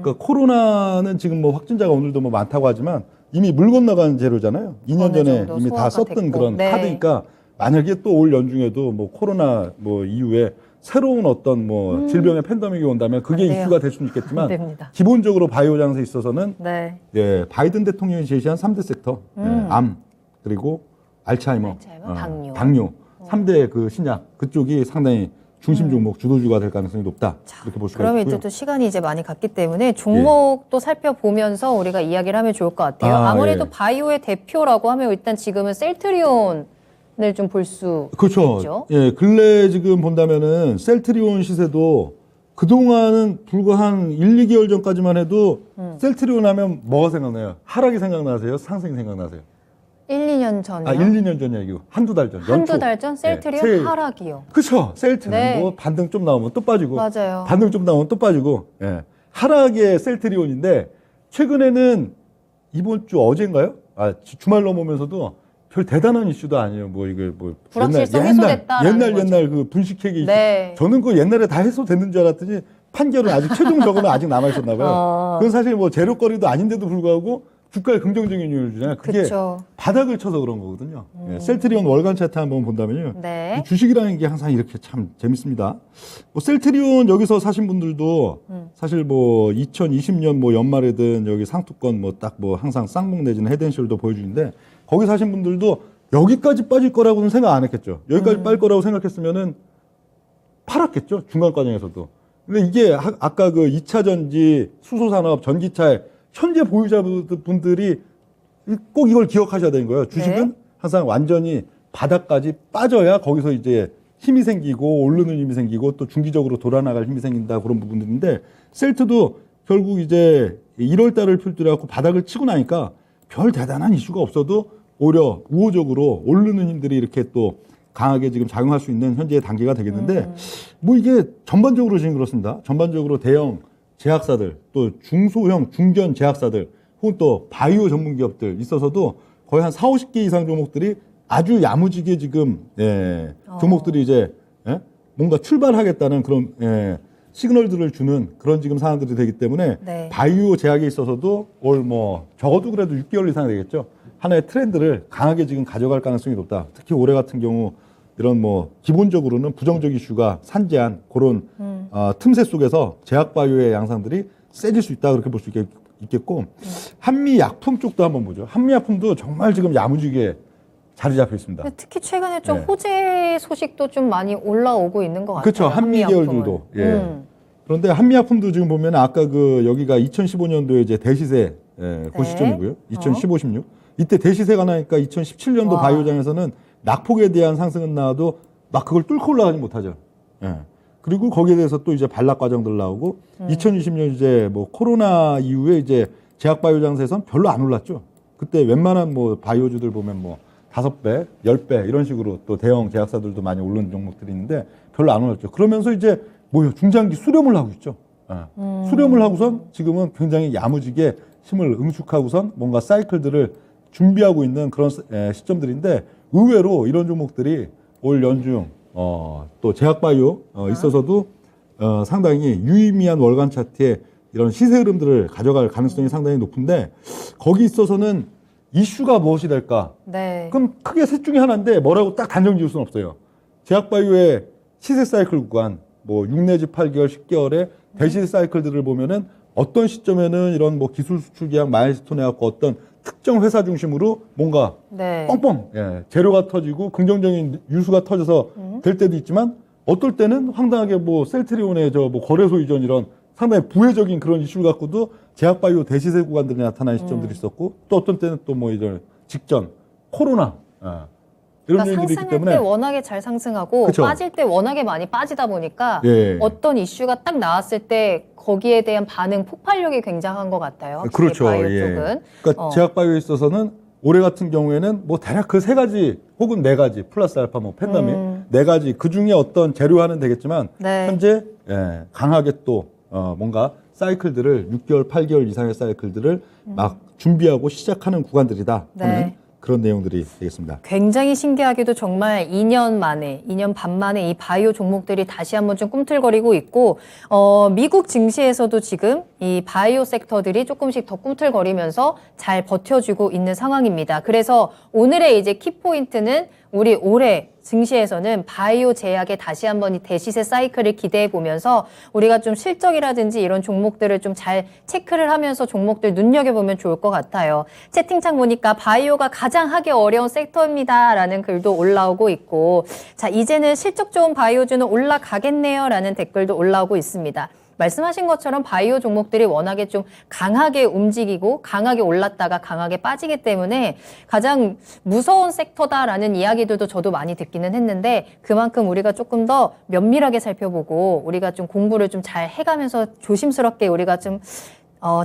그러니까 코로나는 지금 뭐 확진자가 오늘도 뭐 많다고 하지만 이미 물 건너간 재료잖아요. 2년 어느 전에 정도 이미 다 소화가 썼던 됐고. 그런 네. 카드니까 만약에 또 올 연중에도 뭐 코로나 뭐 이후에 새로운 어떤 뭐 질병의 팬데믹이 온다면 그게 안 돼요. 이슈가 될 수는 안 있겠지만 됩니다. 기본적으로 바이오 장세에 있어서는 네. 바이든 대통령이 제시한 3대 섹터 암 그리고 알츠하이머, 당뇨 3대 그 신약 그쪽이 상당히 중심 종목 주도주가 될 가능성이 높다. 이렇게 볼 수가 그러면 있고요. 이제 또 시간이 이제 많이 갔기 때문에 종목도 살펴보면서 우리가 이야기를 하면 좋을 것 같아요. 아무래도 예. 바이오의 대표라고 하면 일단 지금은 셀트리온을 좀 볼 수 그렇죠. 있죠. 예, 근래 지금 본다면은 셀트리온 시세도 그동안은 불과 한 1, 2개월 전까지만 해도 셀트리온 하면 뭐가 생각나요? 하락이 생각나세요? 상승이 생각나세요? 1, 2년 전이요. 1, 2년 전 얘기고 한두 달 전. 한두 달 전 셀트리온 예, 하락이요. 그렇죠. 셀트는 네. 뭐 반등 좀 나오면 또 빠지고 맞아요. 반등 좀 나오면 또 빠지고 하락의 셀트리온인데 최근에는 이번 주 어제인가요? 주말 넘으면서도 별 대단한 이슈도 아니에요. 뭐 이게 뭐 불확실성 해소됐다라는 거죠. 옛날 그 분식회계 이슈. 네. 저는 그 옛날에 다 해소됐는 줄 알았더니 판결은 아직 최종 저거는 아직 남아 있었나 봐요. 그건 사실 뭐 재료거리도 아닌데도 불구하고 주가에 긍정적인 영향을 주잖아요. 그게 그쵸. 바닥을 쳐서 그런 거거든요. 셀트리온 월간 차트 한번 본다면요. 네. 이 주식이라는 게 항상 이렇게 참 재밌습니다. 뭐 셀트리온 여기서 사신 분들도 사실 뭐 2020년 뭐 연말에든 여기 상투권 뭐 딱 뭐 항상 쌍봉 내지는 헤드앤숄더 보여주는데 거기 사신 분들도 여기까지 빠질 거라고는 생각 안 했겠죠. 여기까지 빠질 거라고 생각했으면은 팔았겠죠. 중간 과정에서도. 근데 이게 아까 그 2차 전지, 수소산업, 전기차의 현재 보유자분들이 꼭 이걸 기억하셔야 되는 거예요. 주식은 네. 항상 완전히 바닥까지 빠져야 거기서 이제 힘이 생기고 오르는 힘이 생기고 또 중기적으로 돌아나갈 힘이 생긴다 그런 부분들인데 셀트도 결국 이제 1월 달을 필두로 해갖고 바닥을 치고 나니까 별 대단한 이슈가 없어도 오히려 우호적으로 오르는 힘들이 이렇게 또 강하게 지금 작용할 수 있는 현재의 단계가 되겠는데 뭐 이게 전반적으로 지금 그렇습니다. 전반적으로 대형 제약사들 또 중소형 중견 제약사들 혹은 또 바이오 전문 기업들 있어서도 거의 한 4, 50개 이상 종목들이 아주 야무지게 지금 종목들이 이제 뭔가 출발하겠다는 그런 시그널들을 주는 그런 지금 상황들이 되기 때문에 네. 바이오 제약에 있어서도 올 뭐 적어도 그래도 6개월 이상 되겠죠. 하나의 트렌드를 강하게 지금 가져갈 가능성이 높다. 특히 올해 같은 경우 이런 뭐 기본적으로는 부정적 이슈가 산재한 그런 틈새 속에서 제약 바이오의 양상들이 세질 수 있다 그렇게 볼 수 있겠고 한미 약품 쪽도 한번 보죠. 한미 약품도 정말 지금 야무지게 자리 잡혀 있습니다. 특히 최근에 좀 네. 호재 소식도 좀 많이 올라오고 있는 것 같아요. 그렇죠. 한미 계열들도. 그런데 한미약품도 지금 보면 아까 그 여기가 2015년도에 이제 대시세 그 시점이고요. 2015, 16. 이때 대시세가 나니까 2017년도 와. 바이오장에서는 낙폭에 대한 상승은 나와도 막 그걸 뚫고 올라가지 못하죠. 그리고 거기에 대해서 또 이제 반락 과정들 나오고 2020년 이제 뭐 코로나 이후에 이제 제약바이오 장세에선 별로 안 올랐죠. 그때 웬만한 뭐 바이오주들 보면 뭐 5배, 10배 이런 식으로 또 대형 제약사들도 많이 오른 종목들이 있는데 별로 안 올랐죠. 그러면서 이제 뭐요? 중장기 수렴을 하고 있죠. 수렴을 하고선 지금은 굉장히 야무지게 힘을 응축하고선 뭔가 사이클들을 준비하고 있는 그런 시점들인데 의외로 이런 종목들이 올 연중 또 제약바이오 있어서도 상당히 유의미한 월간 차트에 이런 시세 흐름들을 가져갈 가능성이 상당히 높은데 거기 있어서는 이슈가 무엇이 될까? 네. 그럼 크게 셋 중에 하나인데 뭐라고 딱 단정 지을 수는 없어요. 제약바이오의 시세 사이클 구간 뭐 6 내지 8개월, 10개월의 대시 사이클들을 보면은 어떤 시점에는 이런 뭐 기술 수출 계약 마일스톤 해갖고 어떤 특정 회사 중심으로 뭔가 네. 뻥뻥 재료가 터지고 긍정적인 유수가 터져서 될 때도 있지만 어떨 때는 황당하게 뭐 셀트리온의 저 뭐 거래소 이전 이런 상당히 부회적인 그런 이슈를 갖고도 제약바이오 대시세 구간들이 나타나는 시점들이 있었고 또 어떤 때는 또 뭐 이제 직전 코로나 이런 그러니까 얘기들이 있기 상승할 때문에 때 워낙에 잘 상승하고 그쵸. 빠질 때 워낙에 많이 빠지다 보니까 예. 어떤 이슈가 딱 나왔을 때 거기에 대한 반응 폭발력이 굉장한 것 같아요. 확실히 그렇죠. 바이오 예. 쪽은. 그러니까 제약바이오에 있어서는 올해 같은 경우에는 뭐 대략 그 3가지 혹은 4가지 플러스 알파 뭐 펜다민 4가지 그 중에 어떤 재료화는 되겠지만 네. 현재 강하게 또 뭔가 사이클들을 6개월, 8개월 이상의 사이클들을 막 준비하고 시작하는 구간들이다 하는 네. 그런 내용들이 되겠습니다. 굉장히 신기하게도 정말 2년 만에, 2년 반 만에 이 바이오 종목들이 다시 한번 좀 꿈틀거리고 있고, 미국 증시에서도 지금 이 바이오 섹터들이 조금씩 더 꿈틀거리면서 잘 버텨주고 있는 상황입니다. 그래서 오늘의 이제 키포인트는 우리 올해 증시에서는 바이오 제약의 다시 한번 이 대시세 사이클을 기대해 보면서 우리가 좀 실적이라든지 이런 종목들을 좀 잘 체크를 하면서 종목들 눈여겨보면 좋을 것 같아요. 채팅창 보니까 바이오가 가장 하기 어려운 섹터입니다 라는 글도 올라오고 있고, 자, 이제는 실적 좋은 바이오주는 올라가겠네요 라는 댓글도 올라오고 있습니다. 말씀하신 것처럼 바이오 종목들이 워낙에 좀 강하게 움직이고 강하게 올랐다가 강하게 빠지기 때문에 가장 무서운 섹터다라는 이야기들도 저도 많이 듣기는 했는데 그만큼 우리가 조금 더 면밀하게 살펴보고 우리가 좀 공부를 좀 잘 해가면서 조심스럽게 우리가 좀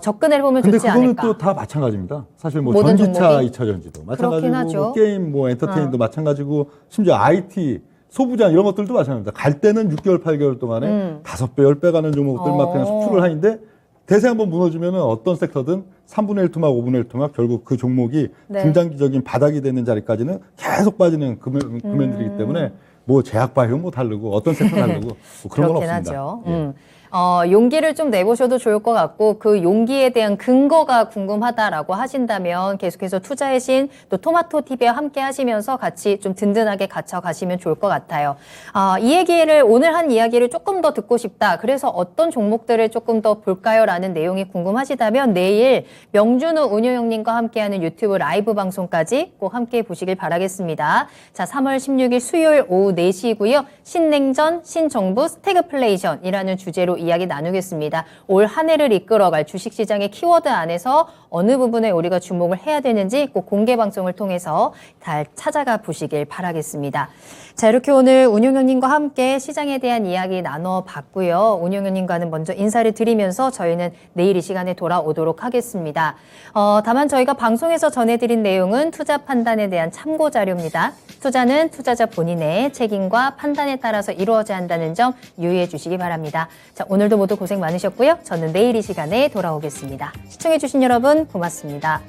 접근을 해보면 근데 좋지 그거는 않을까. 또 다 마찬가지입니다. 사실 뭐 모든 전기차, 종목이? 2차 전지도 그렇긴 마찬가지고 하죠. 뭐 게임, 뭐 엔터테인도 마찬가지고 심지어 IT 소부장 이런 것들도 마찬가지입니다. 갈 때는 6개월, 8개월 동안에 5배, 10배 가는 종목들 막 그냥 수출을 하는데 대세 한번 무너지면 어떤 섹터든 3분의 1 토막, 5분의 1 토막 결국 그 종목이 네. 중장기적인 바닥이 되는 자리까지는 계속 빠지는 금연들이기 때문에 뭐 제약바이오 뭐 다르고 어떤 섹터 다르고 뭐 그런 건 그렇긴 없습니다. 하죠. 예. 용기를 좀 내보셔도 좋을 것 같고 그 용기에 대한 근거가 궁금하다라고 하신다면 계속해서 투자의 신 또 토마토 TV와 함께 하시면서 같이 좀 든든하게 갇혀 가시면 좋을 것 같아요. 이 얘기를 오늘 한 이야기를 조금 더 듣고 싶다. 그래서 어떤 종목들을 조금 더 볼까요?라는 내용이 궁금하시다면 내일 명준우 운용형님과 함께하는 유튜브 라이브 방송까지 꼭 함께 보시길 바라겠습니다. 자, 3월 16일 수요일 오후 4시고요. 신냉전, 신정부, 스태그플레이션이라는 주제로 이야기 나누겠습니다. 올 한 해를 이끌어갈 주식시장의 키워드 안에서 어느 부분에 우리가 주목을 해야 되는지 꼭 공개 방송을 통해서 잘 찾아가 보시길 바라겠습니다. 자, 이렇게 오늘 운용현님과 함께 시장에 대한 이야기 나눠봤고요. 운용현님과는 먼저 인사를 드리면서 저희는 내일 이 시간에 돌아오도록 하겠습니다. 다만 저희가 방송에서 전해드린 내용은 투자 판단에 대한 참고 자료입니다. 투자는 투자자 본인의 책임과 판단에 따라서 이루어져야 한다는 점 유의해 주시기 바랍니다. 자, 오늘도 모두 고생 많으셨고요. 저는 내일 이 시간에 돌아오겠습니다. 시청해주신 여러분 고맙습니다.